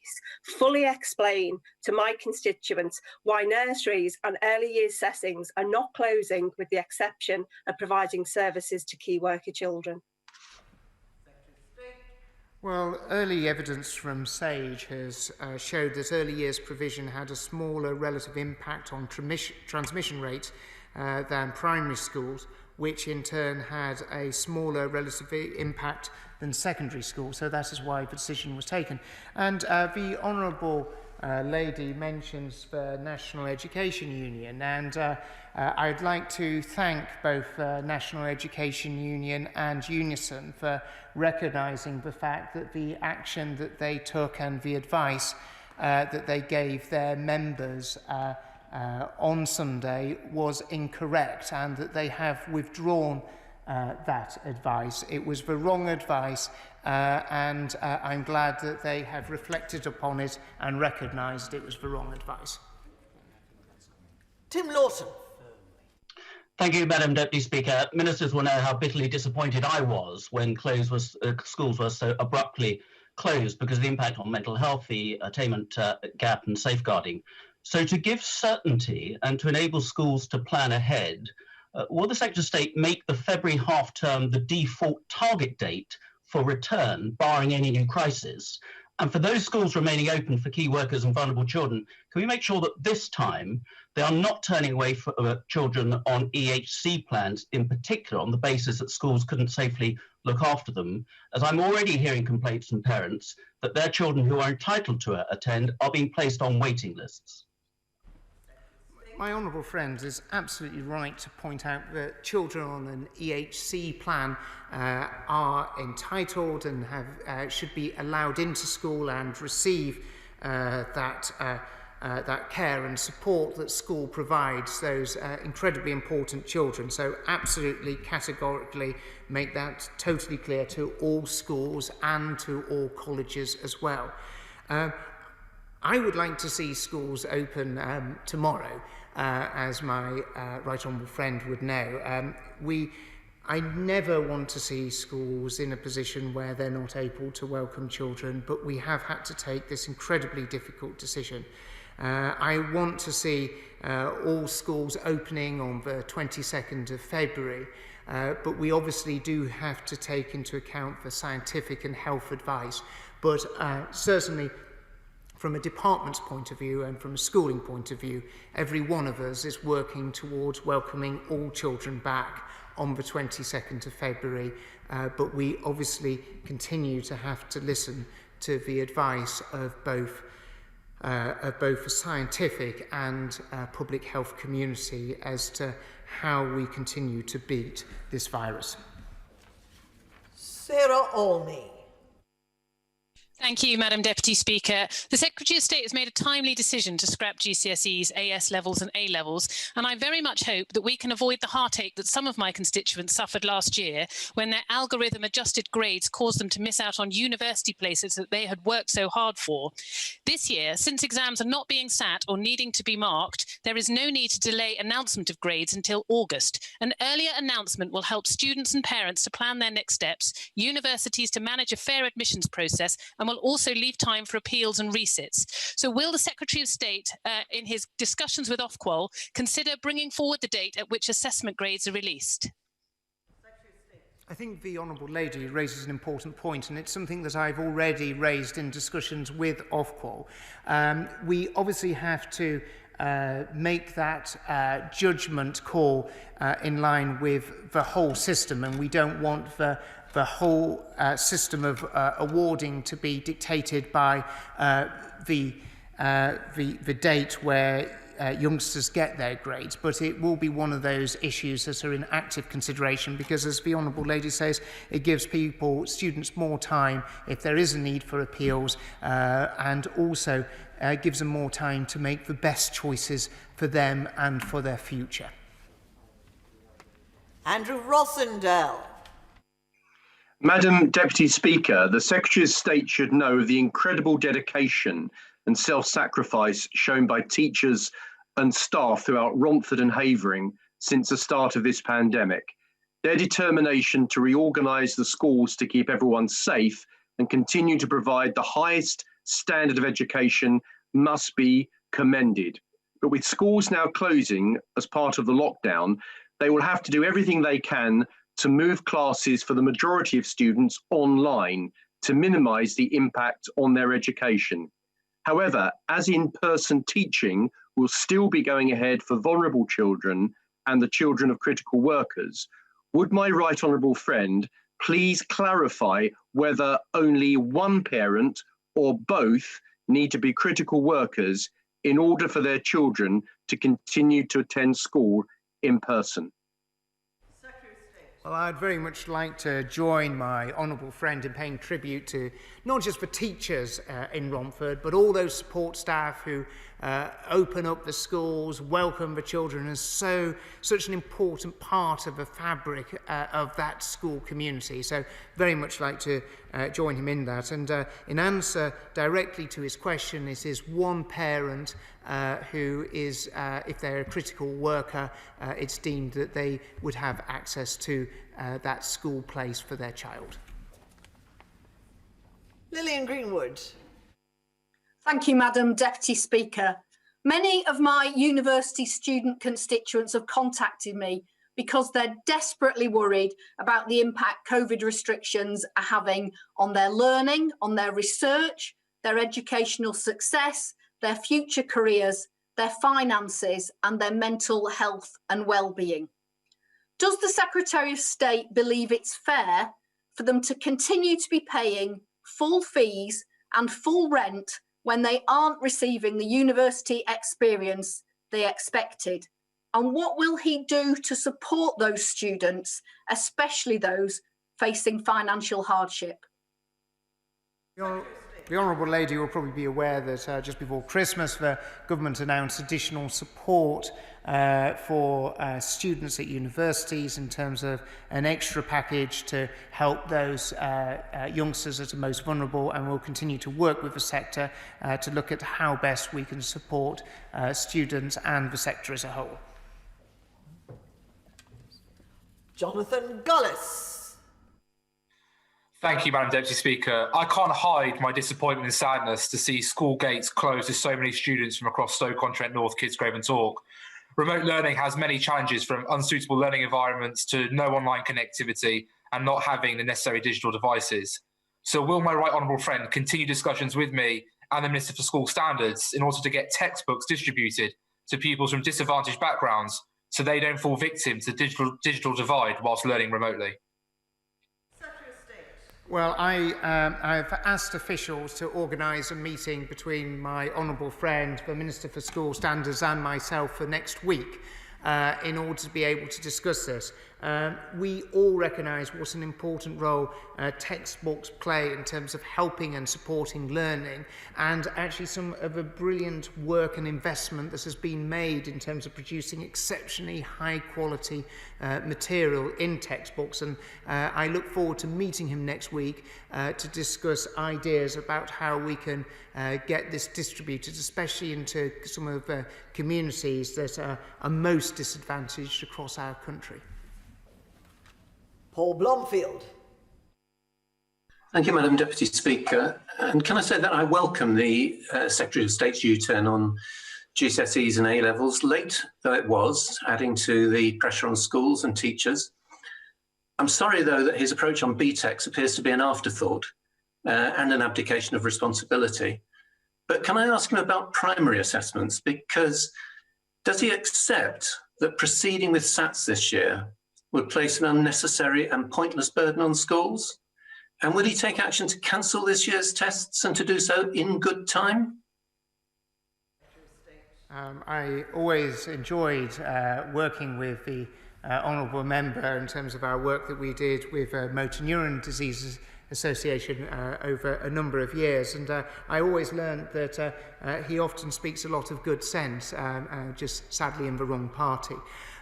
fully explain to my constituents why nurseries and early years settings are not closing, with the exception of providing services to key worker children? Well, early evidence from SAGE has showed that early years provision had a smaller relative impact on transmission rates than primary schools, which in turn had a smaller relative impact than secondary schools. So that is why the decision was taken. And the Honourable lady mentions the National Education Union, and I'd like to thank both National Education Union and Unison for recognising the fact that the action that they took and the advice that they gave their members on Sunday was incorrect, and that they have withdrawn that advice. It was the wrong advice, and I'm glad that they have reflected upon it and recognised it was the wrong advice. Tim Lawson. Thank you, Madam Deputy Speaker. Ministers will know how bitterly disappointed I was when schools were so abruptly closed because of the impact on mental health, the attainment gap and safeguarding. So to give certainty and to enable schools to plan ahead, will the Secretary of State make the February half term the default target date for return, barring any new crisis? And for those schools remaining open for key workers and vulnerable children, can we make sure that this time they are not turning away for, children on EHC plans, in particular on the basis that schools couldn't safely look after them, as I'm already hearing complaints from parents that their children who are entitled to attend are being placed on waiting lists? My honourable friend is absolutely right to point out that children on an EHC plan are entitled and should be allowed into school and receive that care and support that school provides those incredibly important children. So absolutely, categorically make that totally clear to all schools and to all colleges as well. I would like to see schools open tomorrow, as my right honourable friend would know. I never want to see schools in a position where they're not able to welcome children, but we have had to take this incredibly difficult decision. I want to see all schools opening on the 22nd of February, but we obviously do have to take into account the scientific and health advice. But certainly, from a department's point of view and from a schooling point of view, every one of us is working towards welcoming all children back on the 22nd of February, but we obviously continue to have to listen to the advice of both the scientific and public health community as to how we continue to beat this virus. Sarah Olney. Thank you, Madam Deputy Speaker. The Secretary of State has made a timely decision to scrap GCSEs, AS levels and A levels, and I very much hope that we can avoid the heartache that some of my constituents suffered last year when their algorithm-adjusted grades caused them to miss out on university places that they had worked so hard for. This year, since exams are not being sat or needing to be marked, there is no need to delay announcement of grades until August. An earlier announcement will help students and parents to plan their next steps, universities to manage a fair admissions process, and will also leave time for appeals and resits. So will the Secretary of State, in his discussions with Ofqual, consider bringing forward the date at which assessment grades are released? I think the Honourable Lady raises an important point, and it's something that I've already raised in discussions with Ofqual. We obviously have to make that judgment call in line with the whole system, and we don't want the the whole system of awarding to be dictated by the date where youngsters get their grades, but it will be one of those issues that are in active consideration because, as the Honourable Lady says, it gives students more time if there is a need for appeals, and also gives them more time to make the best choices for them and for their future. Andrew Rossendale. Madam Deputy Speaker, the Secretary of State should know the incredible dedication and self-sacrifice shown by teachers and staff throughout Romford and Havering since the start of this pandemic. Their determination to reorganise the schools to keep everyone safe and continue to provide the highest standard of education must be commended. But with schools now closing as part of the lockdown, they will have to do everything they can to move classes for the majority of students online to minimise the impact on their education. However, as in-person teaching will still be going ahead for vulnerable children and the children of critical workers, would my right honourable friend please clarify whether only one parent or both need to be critical workers in order for their children to continue to attend school in person? Well, I'd very much like to join my honourable friend in paying tribute to not just the teachers in Romford, but all those support staff who open up the schools, welcome the children as such an important part of the fabric of that school community. So very much like to join him in that. And in answer directly to his question, it is one parent who is, if they're a critical worker, it's deemed that they would have access to that school place for their child. Lillian Greenwood. Thank you, Madam Deputy Speaker. Many of my university student constituents have contacted me because they're desperately worried about the impact COVID restrictions are having on their learning, on their research, their educational success, their future careers, their finances, and their mental health and well-being. Does the Secretary of State believe it's fair for them to continue to be paying full fees and full rent when they aren't receiving the university experience they expected? And what will he do to support those students, especially those facing financial hardship? The Honourable Lady will probably be aware that just before Christmas, the government announced additional support for students at universities in terms of an extra package to help those youngsters that are most vulnerable, and we'll continue to work with the sector to look at how best we can support students and the sector as a whole. Jonathan Gullis. Thank you, Madam Deputy Speaker. I can't hide my disappointment and sadness to see school gates closed to so many students from across Stoke-on-Trent North, Kidsgrove and Tork. Remote learning has many challenges, from unsuitable learning environments to no online connectivity and not having the necessary digital devices. So will my right honourable friend continue discussions with me and the Minister for School Standards in order to get textbooks distributed to pupils from disadvantaged backgrounds so they don't fall victim to the digital divide whilst learning remotely? Well, I've asked officials to organise a meeting between my honourable friend, the Minister for School Standards, and myself for next week in order to be able to discuss this. We all recognise what an important role textbooks play in terms of helping and supporting learning, and actually some of the brilliant work and investment that has been made in terms of producing exceptionally high quality material in textbooks. And I look forward to meeting him next week to discuss ideas about how we can get this distributed, especially into some of the communities that are most disadvantaged across our country. Paul Blomfield. Thank you, Madam Deputy Speaker. And can I say that I welcome the Secretary of State's U-turn on GCSEs and A-levels, late though it was, adding to the pressure on schools and teachers. I'm sorry, though, that his approach on BTECs appears to be an afterthought and an abdication of responsibility. But can I ask him about primary assessments? Because does he accept that proceeding with SATs this year would place an unnecessary and pointless burden on schools? And will he take action to cancel this year's tests and to do so in good time? I always enjoyed working with the honourable member in terms of our work that we did with Motor Neuron Diseases Association over a number of years, and I always learned that he often speaks a lot of good sense, just sadly in the wrong party.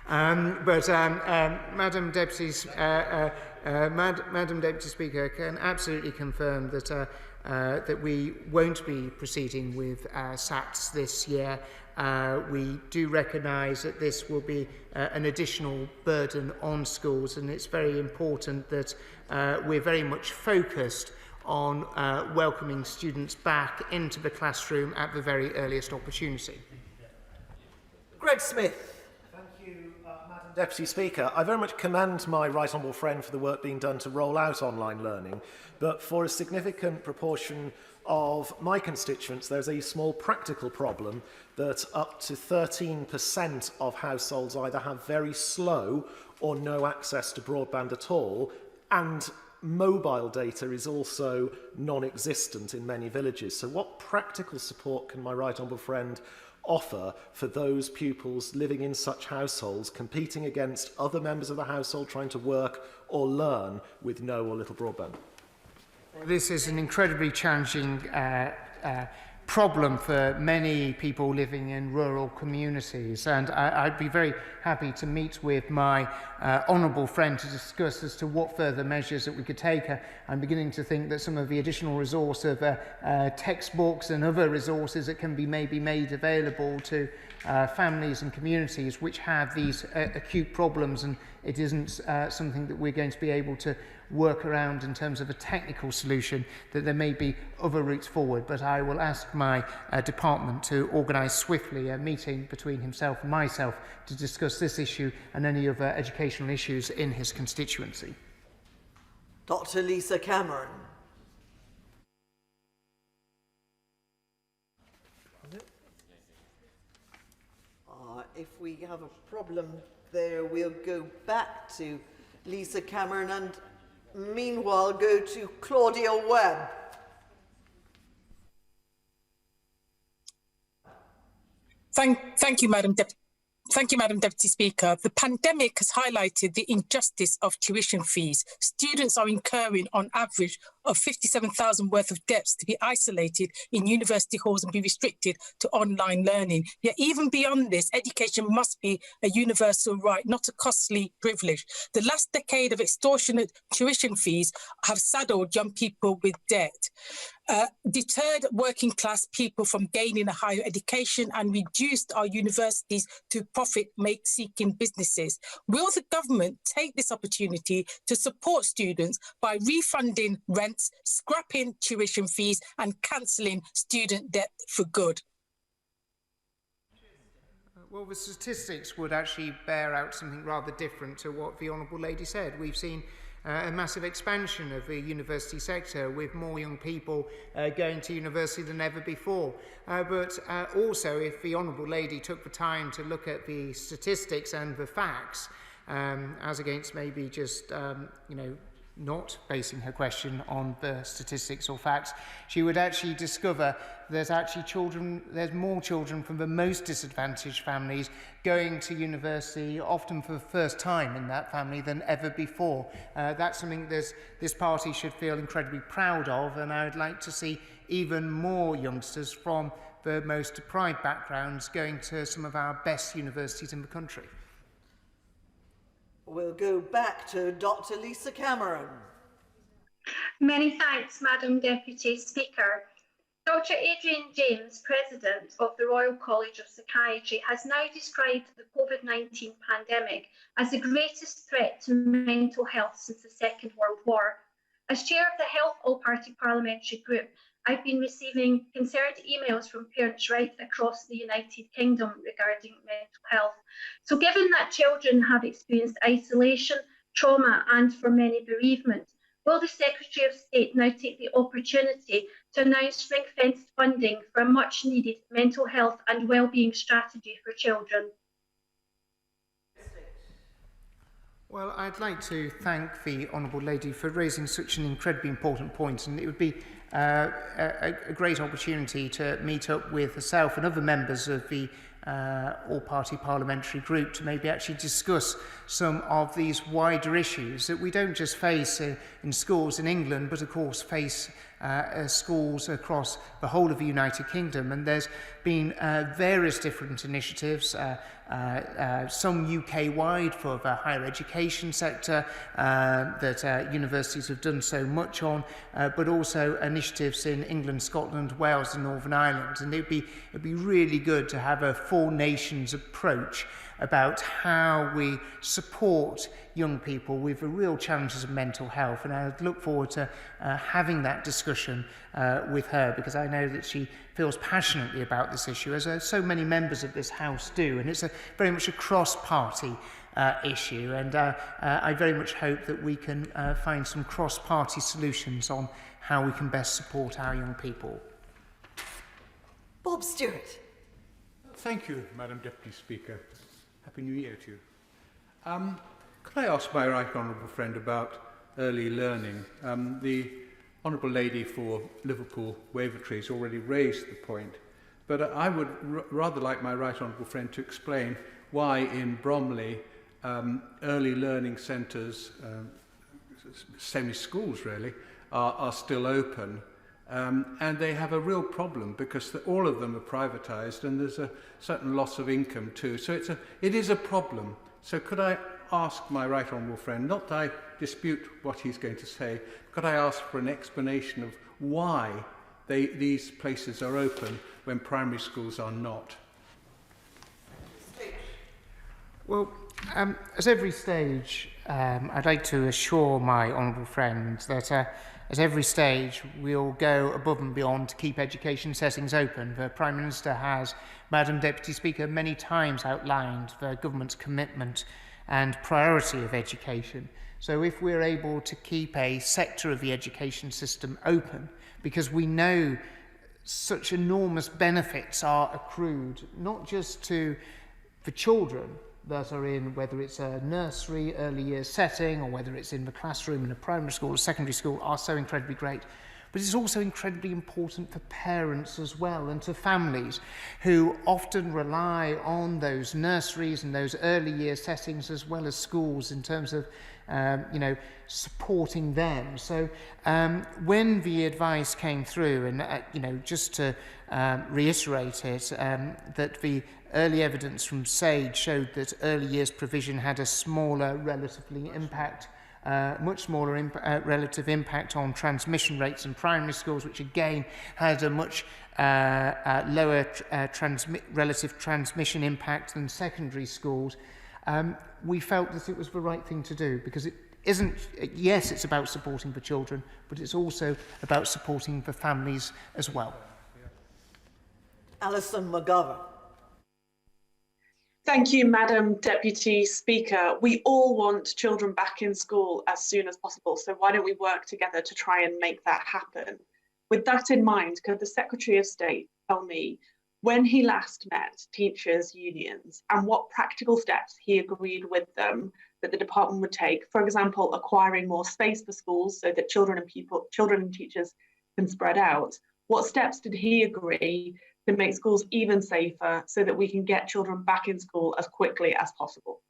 Madam Deputy Speaker, can absolutely confirm that that we won't be proceeding with SATs this year. We do recognise that this will be an additional burden on schools, and it's very important that we're very much focused on welcoming students back into the classroom at the very earliest opportunity. Greg Smith. Deputy Speaker, I very much commend my right honourable friend for the work being done to roll out online learning, but for a significant proportion of my constituents, there's a small practical problem that up to 13% of households either have very slow or no access to broadband at all, and mobile data is also non-existent in many villages. So what practical support can my right honourable friend offer for those pupils living in such households, competing against other members of the household trying to work or learn with no or little broadband? This is an incredibly challenging problem for many people living in rural communities, and I'd be very happy to meet with my honourable friend to discuss as to what further measures that we could take. I'm beginning to think that some of the additional resource of textbooks and other resources that can be maybe made available to families and communities which have these acute problems, and it isn't something that we're going to be able to work around in terms of a technical solution, that there may be other routes forward. But I will ask my department to organise swiftly a meeting between himself and myself to discuss this issue and any other educational issues in his constituency. Dr. Lisa Cameron. If we have a problem there, we'll go back to Lisa Cameron and meanwhile go to Claudia Webb. Thank you, Madam Deputy Speaker. The pandemic has highlighted the injustice of tuition fees. Students are incurring on average of 57,000 worth of debts to be isolated in university halls and be restricted to online learning. Yet even beyond this, education must be a universal right, not a costly privilege. The last decade of extortionate tuition fees have saddled young people with debt, deterred working class people from gaining a higher education, and reduced our universities to profit-seeking businesses. Will the government take this opportunity to support students by refunding rents, scrapping tuition fees and cancelling student debt for good? Well, the statistics would actually bear out something rather different to what the Honourable Lady said. We've seen a massive expansion of the university sector, with more young people going to university than ever before. But also, if the Honourable Lady took the time to look at the statistics and the facts, as against maybe just, not basing her question on the statistics or facts, she would actually discover there's more children from the most disadvantaged families going to university, often for the first time in that family, than ever before. That's something this party should feel incredibly proud of, and I would like to see even more youngsters from the most deprived backgrounds going to some of our best universities in the country. We'll go back to Dr. Lisa Cameron. Many thanks, Madam Deputy Speaker. Dr. Adrian James, President of the Royal College of Psychiatry, has now described the COVID-19 pandemic as the greatest threat to mental health since the Second World War. As chair of the Health All-Party Parliamentary Group, I've been receiving concerned emails from parents right across the United Kingdom regarding mental health. So given that children have experienced isolation, trauma, and for many bereavement, will the Secretary of State now take the opportunity to announce ring-fenced funding for a much-needed mental health and wellbeing strategy for children? Well, I'd like to thank the Honourable Lady for raising such an incredibly important point, and it would be a great opportunity to meet up with herself and other members of the all-party parliamentary group to maybe actually discuss some of these wider issues that we don't just face in schools in England, but of course face schools across the whole of the United Kingdom. And there's been various different initiatives, some UK-wide for the higher education sector that universities have done so much on, but also initiatives in England, Scotland, Wales and Northern Ireland. And it'd be really good to have a four nations approach about how we support young people with the real challenges of mental health. And I look forward to having that discussion with her, because I know that she feels passionately about this issue, as so many members of this House do. And it's very much a cross-party issue. And I very much hope that we can find some cross-party solutions on how we can best support our young people. Bob Stewart. Thank you, Madam Deputy Speaker. Happy New Year to you. Could I ask my right honourable friend about early learning? The honourable lady for Liverpool Wavertree has already raised the point, but I would rather like my right honourable friend to explain why in Bromley early learning centres, semi-schools really, are still open. And they have a real problem because all of them are privatised and there's a certain loss of income too. So it is a problem. So could I ask my right honourable friend, not that I dispute what he's going to say, could I ask for an explanation of why these places are open when primary schools are not? Well, at every stage, I'd like to assure my honourable friend that at every stage we'll go above and beyond to keep education settings open. The Prime Minister has, Madam Deputy Speaker, many times outlined the government's commitment and priority of education. So if we're able to keep a sector of the education system open, because we know such enormous benefits are accrued, not just to the children that are in, whether it's a nursery, early years setting, or whether it's in the classroom in a primary school or secondary school, are so incredibly great. But it's also incredibly important for parents as well, and to families who often rely on those nurseries and those early year settings as well as schools in terms of supporting them. So when the advice came through, and just to reiterate it, that the early evidence from SAGE showed that early years provision had a smaller relatively impact, much smaller relative impact on transmission rates in primary schools, which again had a much lower relative transmission impact than secondary schools. We felt that it was the right thing to do, because it isn't, yes, it's about supporting the children, but it's also about supporting the families as well. Alison McGovern. Thank you, Madam Deputy Speaker. We all want children back in school as soon as possible, so why don't we work together to try and make that happen? With that in mind, could the Secretary of State tell me when he last met teachers' unions and what practical steps he agreed with them that the department would take? For example, acquiring more space for schools so that children and teachers can spread out. What steps did he agree to make schools even safer so that we can get children back in school as quickly as possible?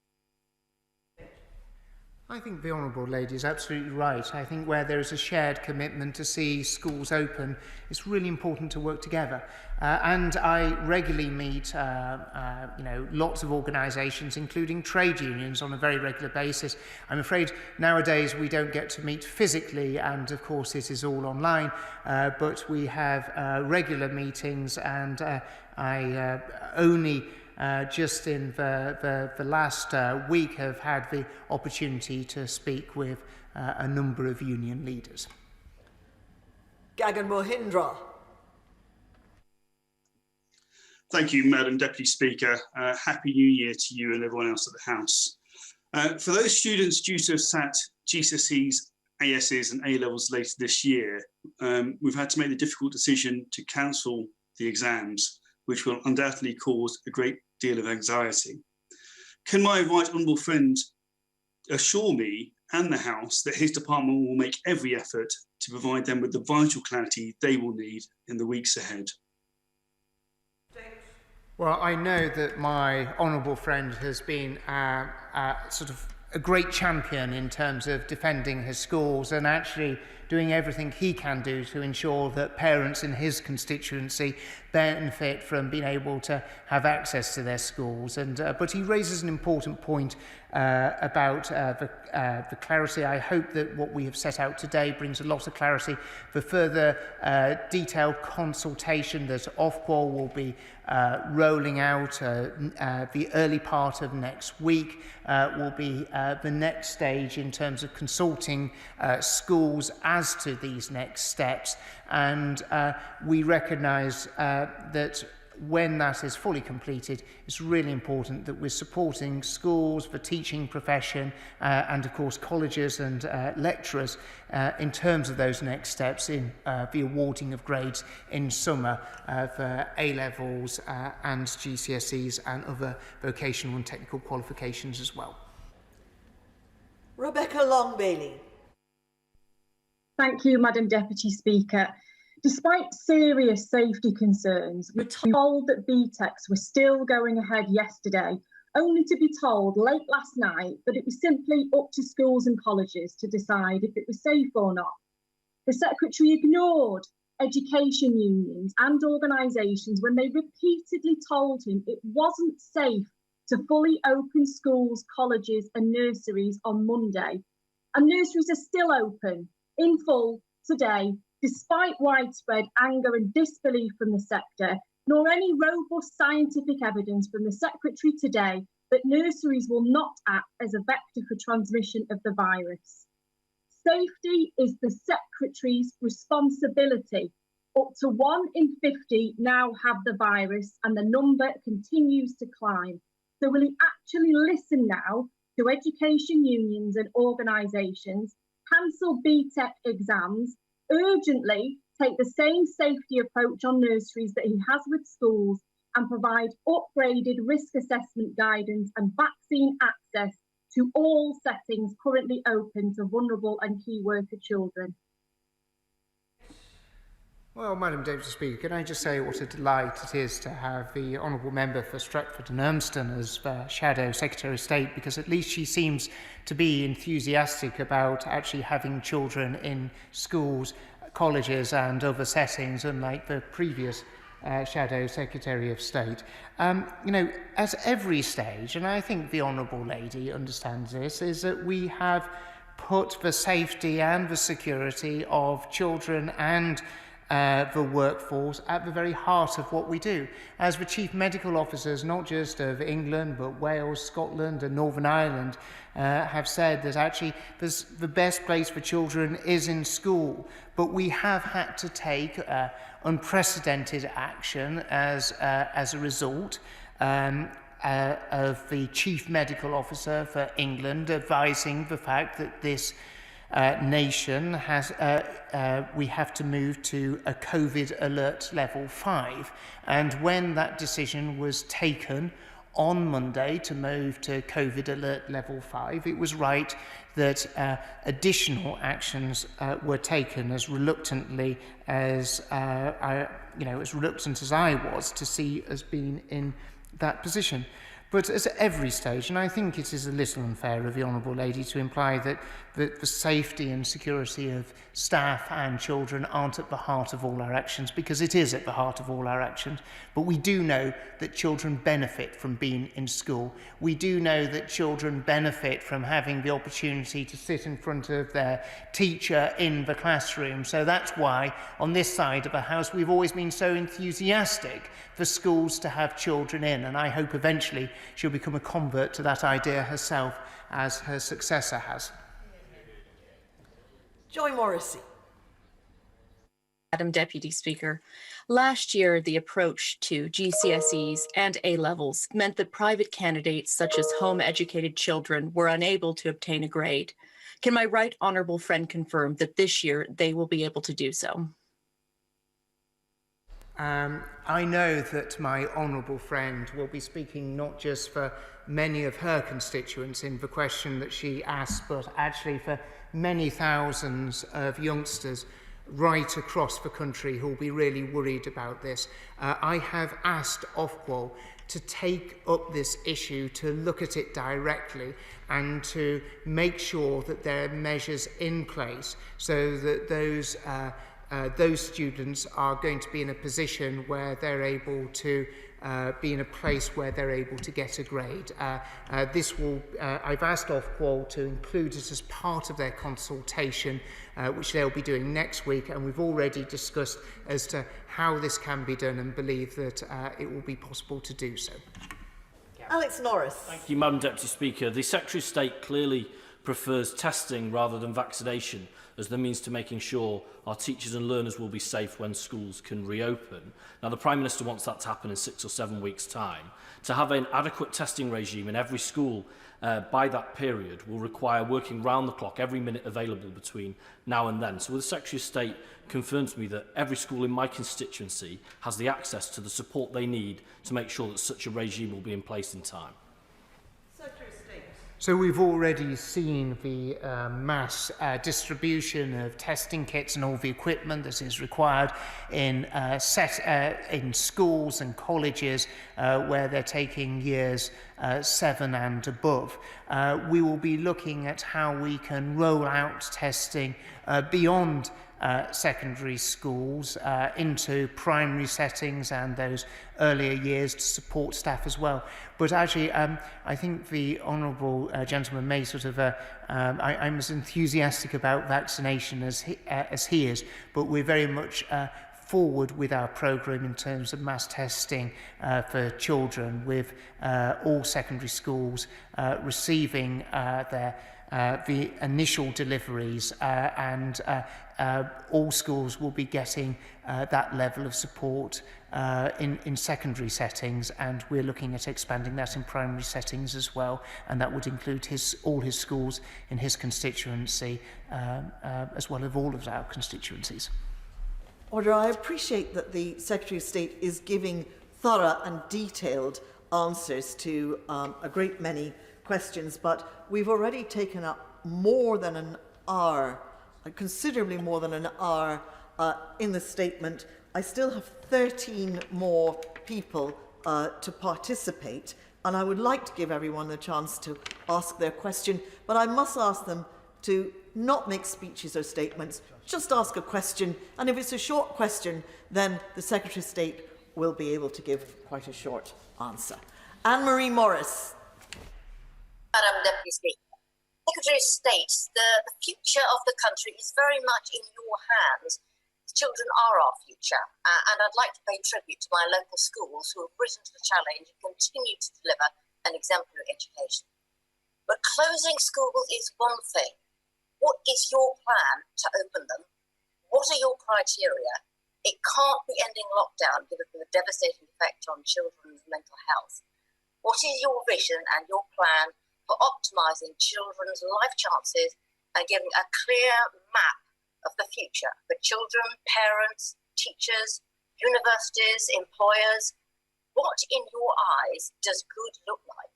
I think the Honourable Lady is absolutely right. I think where there is a shared commitment to see schools open, it's really important to work together. And I regularly meet, lots of organisations, including trade unions, on a very regular basis. I'm afraid nowadays we don't get to meet physically, and of course it is all online, but we have regular meetings, and I only just in the last week have had the opportunity to speak with a number of union leaders. Gagan Mohindra. Thank you, Madam Deputy Speaker. Happy New Year to you and everyone else at the House. For those students due to have sat GCSEs, ASs and A-levels later this year, we've had to make the difficult decision to cancel the exams, which will undoubtedly cause a great deal of anxiety. Can my right honourable friend assure me and the House that his department will make every effort to provide them with the vital clarity they will need in the weeks ahead? Well, I know that my honourable friend has been sort of a great champion in terms of defending his schools and actually doing everything he can do to ensure that parents in his constituency benefit from being able to have access to their schools. But he raises an important point about the clarity. I hope that what we have set out today brings a lot of clarity for further detailed consultation that Ofqual will be rolling out. The early part of next week will be the next stage in terms of consulting schools as to these next steps. And we recognise that when that is fully completed, it's really important that we're supporting schools, the teaching profession, and of course colleges and lecturers in terms of those next steps in the awarding of grades in summer for A-levels and GCSEs and other vocational and technical qualifications as well. Rebecca Long-Bailey. Thank you, Madam Deputy Speaker. Despite serious safety concerns, we're told that BTECs were still going ahead yesterday, only to be told late last night that it was simply up to schools and colleges to decide if it was safe or not. The Secretary ignored education unions and organisations when they repeatedly told him it wasn't safe to fully open schools, colleges and nurseries on Monday. And nurseries are still open in full today, despite widespread anger and disbelief from the sector, nor any robust scientific evidence from the Secretary today that nurseries will not act as a vector for transmission of the virus. Safety is the Secretary's responsibility. Up to 1 in 50 now have the virus and the number continues to climb. So will he actually listen now to education unions and organisations, cancel BTEC exams, urgently take the same safety approach on nurseries that he has with schools and provide upgraded risk assessment guidance and vaccine access to all settings currently open to vulnerable and key worker children? Well, Madam Deputy Speaker, can I just say what a delight it is to have the Honourable Member for Stretford and Urmston as Shadow Secretary of State, because at least she seems to be enthusiastic about actually having children in schools, colleges and other settings, unlike the previous Shadow Secretary of State. You know, at every stage, and I think the Honourable Lady understands this, is that we have put the safety and the security of children and the workforce at the very heart of what we do. As the Chief Medical Officers, not just of England, but Wales, Scotland and Northern Ireland, have said that actually the best place for children is in school. But we have had to take unprecedented action as a result of the Chief Medical Officer for England advising the fact that this nation has, we have to move to a COVID alert level 5. And when that decision was taken on Monday to move to COVID alert level 5, it was right that additional actions were taken as reluctantly as, as reluctant as I was to see us being in that position. But at every stage, and I think it is a little unfair of the Honourable Lady to imply that the safety and security of staff and children aren't at the heart of all our actions, because it is at the heart of all our actions. But we do know that children benefit from being in school. We do know that children benefit from having the opportunity to sit in front of their teacher in the classroom. So that's why, on this side of the House, we've always been so enthusiastic for schools to have children in, and I hope eventually she'll become a convert to that idea herself, as her successor has. Joy Morrissey. Madam Deputy Speaker, last year the approach to GCSEs and A-levels meant that private candidates such as home-educated children were unable to obtain a grade. Can my right honourable friend confirm that this year they will be able to do so? I know that my honourable friend will be speaking not just for many of her constituents in the question that she asked, but actually for many thousands of youngsters right across the country who will be really worried about this. I have asked Ofqual to take up this issue, to look at it directly and to make sure that there are measures in place so that those students are going to be in a position where they're able to be in a place where they're able to get a grade. I've asked Ofqual to include it as part of their consultation, which they'll be doing next week, and we've already discussed as to how this can be done and believe that it will be possible to do so. Alex Norris. Thank you, Madam Deputy Speaker. The Secretary of State clearly prefers testing rather than vaccination as the means to making sure our teachers and learners will be safe when schools can reopen. Now, the Prime Minister wants that to happen in 6 or 7 weeks' time. To have an adequate testing regime in every school by that period will require working round the clock, every minute available between now and then. So will the Secretary of State confirm to me that every school in my constituency has the access to the support they need to make sure that such a regime will be in place in time? So we've already seen the mass distribution of testing kits and all the equipment that is required in schools and colleges where they're taking years 7 and above. We will be looking at how we can roll out testing beyond secondary schools into primary settings and those earlier years to support staff as well. But actually, I think the honourable gentleman may sort of, I'm as enthusiastic about vaccination as he is, but we're very much forward with our programme in terms of mass testing for children, with all secondary schools receiving the initial deliveries and all schools will be getting that level of support in secondary settings, and we're looking at expanding that in primary settings as well, and that would include all his schools in his constituency as well as all of our constituencies. Order. I appreciate that the Secretary of State is giving thorough and detailed answers to a great many questions, but we've already taken up more than an hour, considerably more than an hour in the statement. I still have 13 more people to participate, and I would like to give everyone a chance to ask their question, but I must ask them to not make speeches or statements, just ask a question, and if it's a short question, then the Secretary of State will be able to give quite a short answer. Anne-Marie Morris. Madam Deputy Speaker, Secretary of State, the future of the country is very much in your hands. Children are our future, and I'd like to pay tribute to my local schools who have risen to the challenge and continue to deliver an exemplary education. But closing schools is one thing. What is your plan to open them? What are your criteria? It can't be ending lockdown given the devastating effect on children's mental health. What is your vision and your plan for optimising children's life chances and giving a clear map of the future for children, parents, teachers, universities, employers? What, in your eyes, does good look like?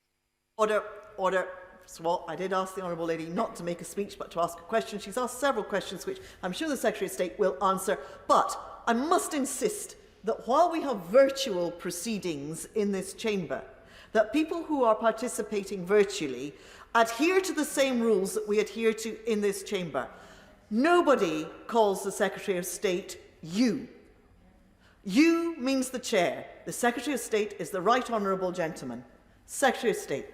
Order, order. So, well, I did ask the Honourable Lady not to make a speech but to ask a question. She's asked several questions which I'm sure the Secretary of State will answer, but I must insist that while we have virtual proceedings in this chamber, that people who are participating virtually adhere to the same rules that we adhere to in this chamber. Nobody calls the Secretary of State you. You means the chair. The Secretary of State is the right honourable gentleman. Secretary of State.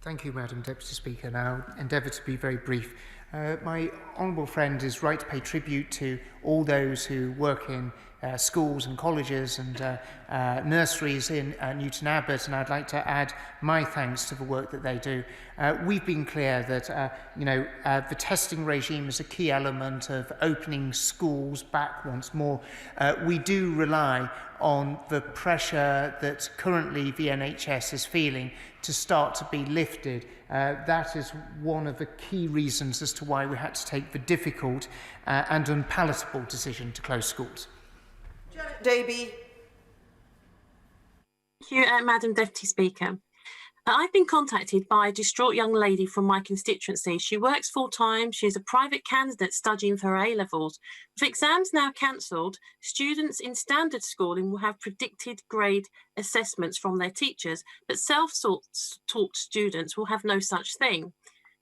Thank you, Madam Deputy Speaker. Now, endeavour to be very brief. My honourable friend is right to pay tribute to all those who work in schools and colleges and nurseries in Newton Abbot, and I'd like to add my thanks to the work that they do. We've been clear that the testing regime is a key element of opening schools back once more. We do rely on the pressure that currently the NHS is feeling to start to be lifted. That is one of the key reasons as to why we had to take the difficult and unpalatable decision to close schools. Janet Davey. Thank you, Madam Deputy Speaker. I've been contacted by a distraught young lady from my constituency. She works full-time. She's a private candidate studying for her A-levels. With exams now cancelled, students in standard schooling will have predicted grade assessments from their teachers, but self-taught students will have no such thing.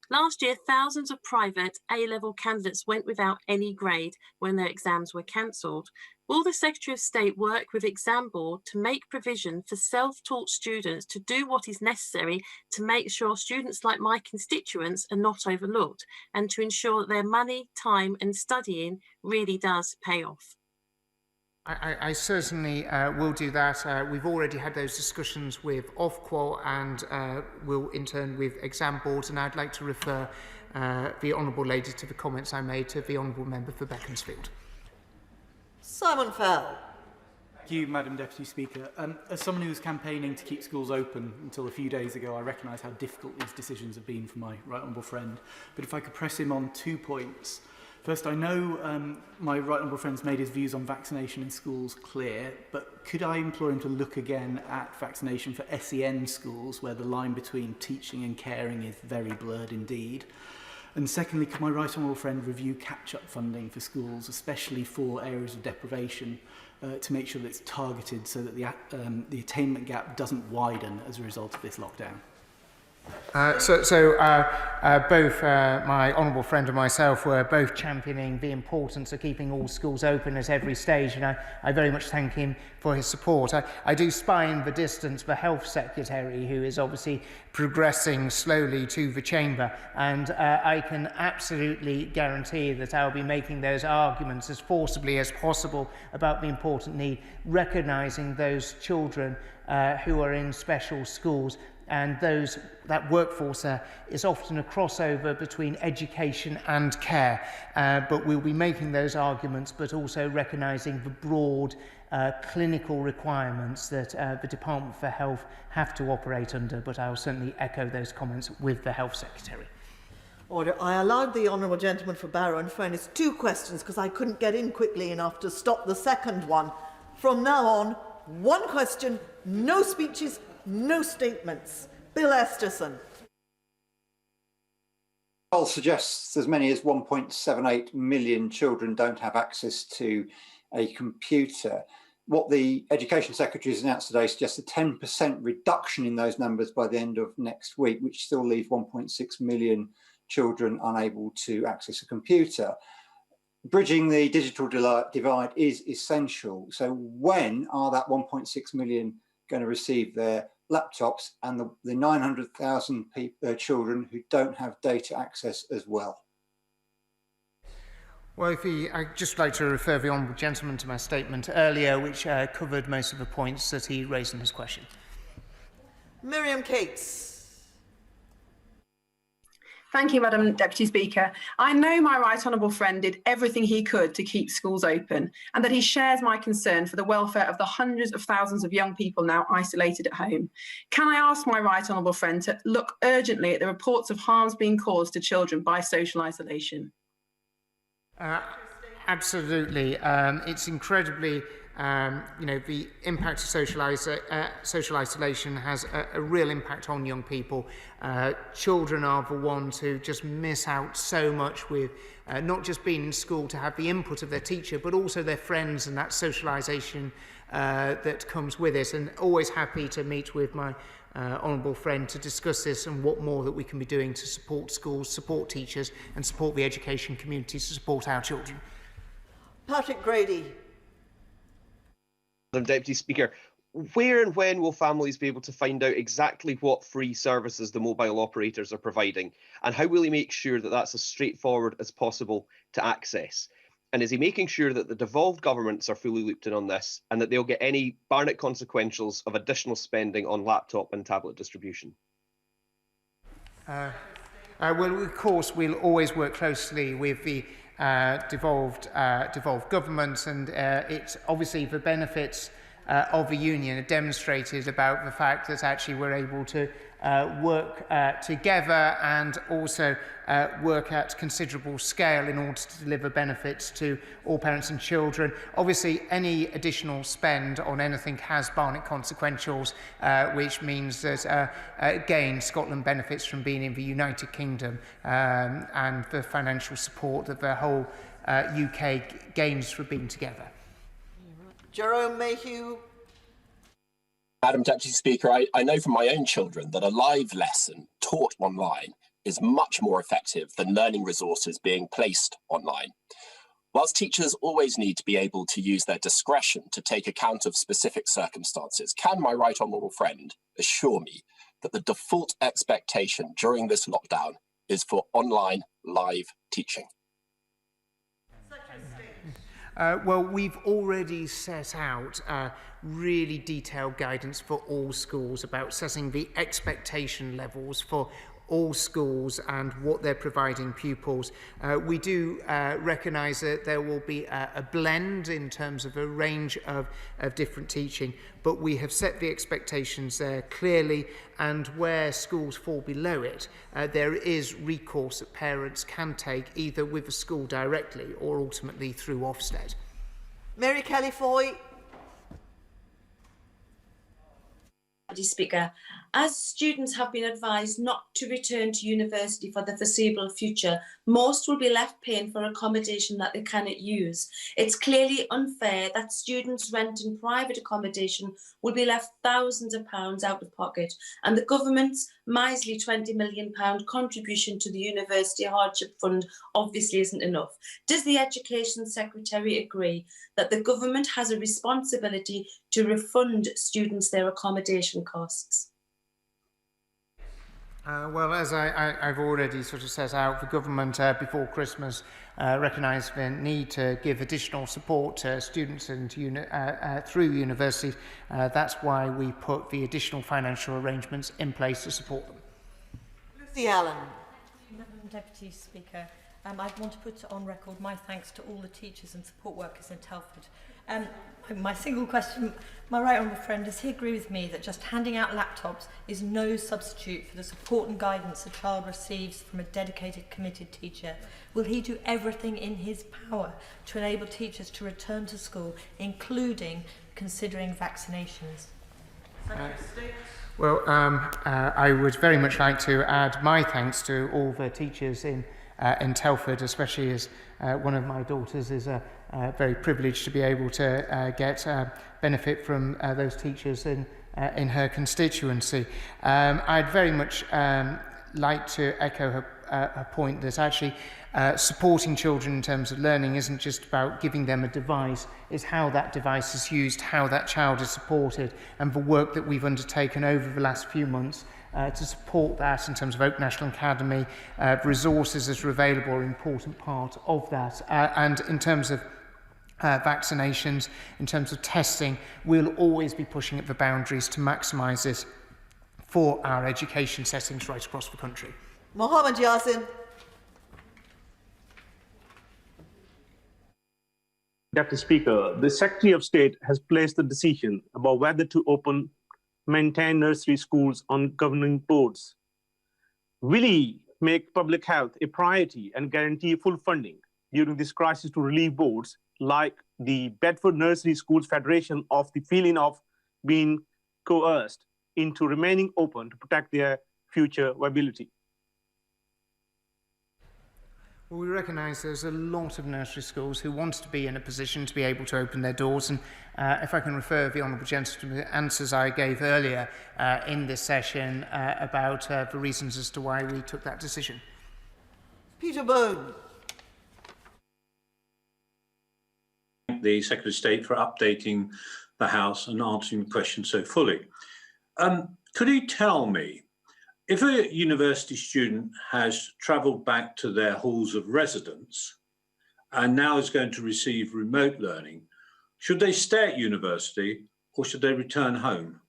Last year, thousands of private A-level candidates went without any grade when their exams were cancelled. Will the Secretary of State work with Exam Board to make provision for self-taught students to do what is necessary to make sure students like my constituents are not overlooked and to ensure that their money, time and studying really does pay off? I certainly will do that. We've already had those discussions with Ofqual and will in turn with Exam Boards, and I'd like to refer the Honourable Lady to the comments I made to the Honourable Member for Beaconsfield. Simon Fell. Thank you, Madam Deputy Speaker. As someone who was campaigning to keep schools open until a few days ago, I recognise how difficult these decisions have been for my right honourable friend. But if I could press him on 2 points. First, I know my right honourable friend's made his views on vaccination in schools clear, but could I implore him to look again at vaccination for SEN schools, where the line between teaching and caring is very blurred indeed? And secondly, could my right honourable friend review catch-up funding for schools, especially for areas of deprivation, to make sure that it's targeted so that the attainment gap doesn't widen as a result of this lockdown? Both my honourable friend and myself were both championing the importance of keeping all schools open at every stage, and I very much thank him for his support. I do spy in the distance the Health Secretary, who is obviously progressing slowly to the chamber, and I can absolutely guarantee that I'll be making those arguments as forcibly as possible about the important need, recognising those children who are in special schools. And that workforce is often a crossover between education and care. But we'll be making those arguments, but also recognising the broad clinical requirements that the Department for Health have to operate under. But I'll certainly echo those comments with the Health Secretary. Order. I allowed the honourable gentleman for Barrow, in fairness, 2 questions because I couldn't get in quickly enough to stop the second one. From now on, 1 question, no speeches, no statements. Bill Esterson. I'll suggest as many as 1.78 million children don't have access to a computer. What the Education Secretary has announced today suggests a 10% reduction in those numbers by the end of next week, which still leaves 1.6 million children unable to access a computer. Bridging the digital divide is essential. So when are that 1.6 million going to receive their laptops, and the 900,000 children who don't have data access as well? Well, I'd just like to refer the Honourable Gentleman to my statement earlier, which covered most of the points that he raised in his question. Miriam Cates. Thank you, Madam Deputy Speaker. I know my right honourable friend did everything he could to keep schools open, and that he shares my concern for the welfare of the hundreds of thousands of young people now isolated at home. Can I ask my right honourable friend to look urgently at the reports of harms being caused to children by social isolation? Absolutely. It's incredibly, the impact of social isolation has a real impact on young people. Children are the ones who just miss out so much with not just being in school to have the input of their teacher, but also their friends and that socialisation that comes with it. And always happy to meet with my honourable friend to discuss this and what more that we can be doing to support schools, support teachers and support the education community to support our children. Patrick Grady. Madam Deputy Speaker, where and when will families be able to find out exactly what free services the mobile operators are providing, and how will he make sure that that's as straightforward as possible to access? And is he making sure that the devolved governments are fully looped in on this, and that they'll get any Barnett consequentials of additional spending on laptop and tablet distribution? Well, of course, we'll always work closely with the devolved governments, and it's obviously the benefits of a union are demonstrated about the fact that actually we're able to work together and also work at considerable scale in order to deliver benefits to all parents and children. Obviously, any additional spend on anything has Barnet consequentials, which means that again, Scotland benefits from being in the United Kingdom and the financial support that the whole UK gains from being together. Jerome Mayhew. Madam Deputy Speaker, I know from my own children that a live lesson taught online is much more effective than learning resources being placed online. Whilst teachers always need to be able to use their discretion to take account of specific circumstances, can my right honourable friend assure me that the default expectation during this lockdown is for online live teaching? Well, we've already set out really detailed guidance for all schools about setting the expectation levels for all schools and what they're providing pupils. We do recognise that there will be a blend in terms of a range of different teaching, but we have set the expectations there clearly, and where schools fall below it, there is recourse that parents can take either with the school directly or ultimately through Ofsted. Mary Kelly Foy. Speaker, as students have been advised not to return to university for the foreseeable future, most will be left paying for accommodation that they cannot use. It's clearly unfair that students renting private accommodation will be left thousands of pounds out of pocket, and the government's miserly £20 million contribution to the University Hardship Fund obviously isn't enough. Does the Education Secretary agree that the government has a responsibility to refund students their accommodation costs? Well, as I've already sort of set out, the government before Christmas recognised the need to give additional support to students and through universities. That's why we put the additional financial arrangements in place to support them. Lucy Allen. Madam Deputy Speaker, I want to put on record my thanks to all the teachers and support workers in Telford. My single question, my right honourable friend, does he agree with me that just handing out laptops is no substitute for the support and guidance a child receives from a dedicated, committed teacher? Will he do everything in his power to enable teachers to return to school, including considering vaccinations? Well, I would very much like to add my thanks to all the teachers in Telford, especially as one of my daughters is very privileged to be able to get benefit from those teachers in her constituency. I'd very much like to echo her point that actually supporting children in terms of learning isn't just about giving them a device, it's how that device is used, how that child is supported, and the work that we've undertaken over the last few months to support that in terms of Oak National Academy. Resources that are available are an important part of that. And in terms of vaccinations, in terms of testing, we'll always be pushing at the boundaries to maximise this for our education settings right across the country. Mohammed Yasin. Deputy Speaker, the Secretary of State has placed the decision about whether to maintain nursery schools on governing boards. Will he make public health a priority and guarantee full funding during this crisis to relieve boards like the Bedford Nursery Schools Federation of the feeling of being coerced into remaining open to protect their future viability? Well, we recognise there's a lot of nursery schools who want to be in a position to be able to open their doors, and if I can refer the Honourable Gentleman to the answers I gave earlier in this session about the reasons as to why we took that decision. Peter Bone. The Secretary of State for updating the House and answering the question so fully. Could you tell me, if a university student has travelled back to their halls of residence and now is going to receive remote learning, should they stay at university or should they return home?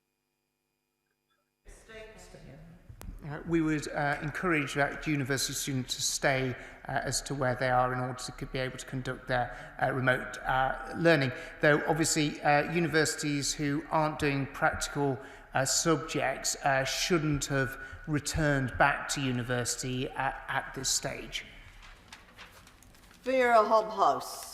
We would encourage that university student to stay as to where they are in order to be able to conduct their remote learning. Though obviously universities who aren't doing practical subjects shouldn't have returned back to university at this stage. Vera Hobhouse.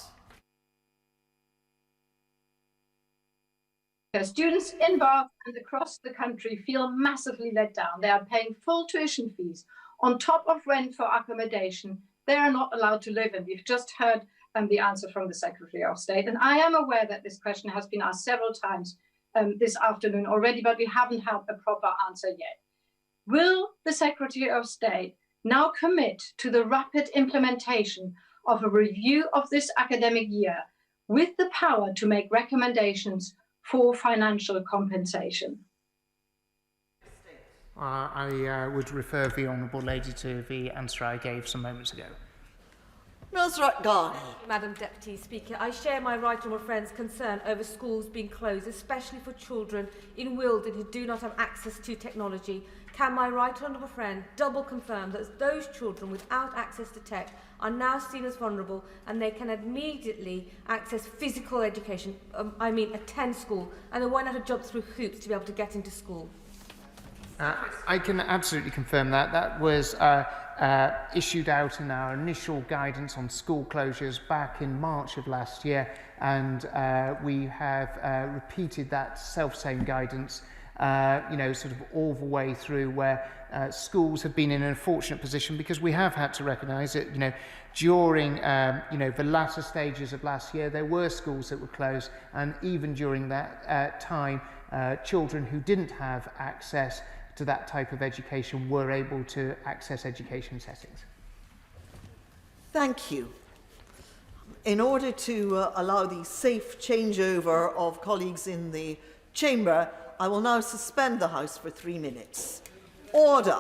Students in Bath and across the country feel massively let down. They are paying full tuition fees on top of rent for accommodation they are not allowed to live in. We've just heard the answer from the Secretary of State. And I am aware that this question has been asked several times this afternoon already, but we haven't had a proper answer yet. Will the Secretary of State now commit to the rapid implementation of a review of this academic year with the power to make recommendations for financial compensation? I would refer the Honourable Lady to the answer I gave some moments ago. Nusrat Ghani. Madam Deputy Speaker, I share my right honourable friend's concern over schools being closed, especially for children in Wilden who do not have access to technology. Can my right honourable friend double confirm that those children without access to tech are now seen as vulnerable and they can immediately access physical education, attend school, and they won't have to jump through hoops to be able to get into school? I can absolutely confirm that. That was issued out in our initial guidance on school closures back in March of last year, and we have repeated that self-same guidance sort of all the way through, where schools have been in an unfortunate position because we have had to recognise that, during, the latter stages of last year, there were schools that were closed, and even during that time, children who didn't have access to that type of education were able to access education settings. Thank you. In order to allow the safe changeover of colleagues in the chamber, I will now suspend the House for 3 minutes. Order.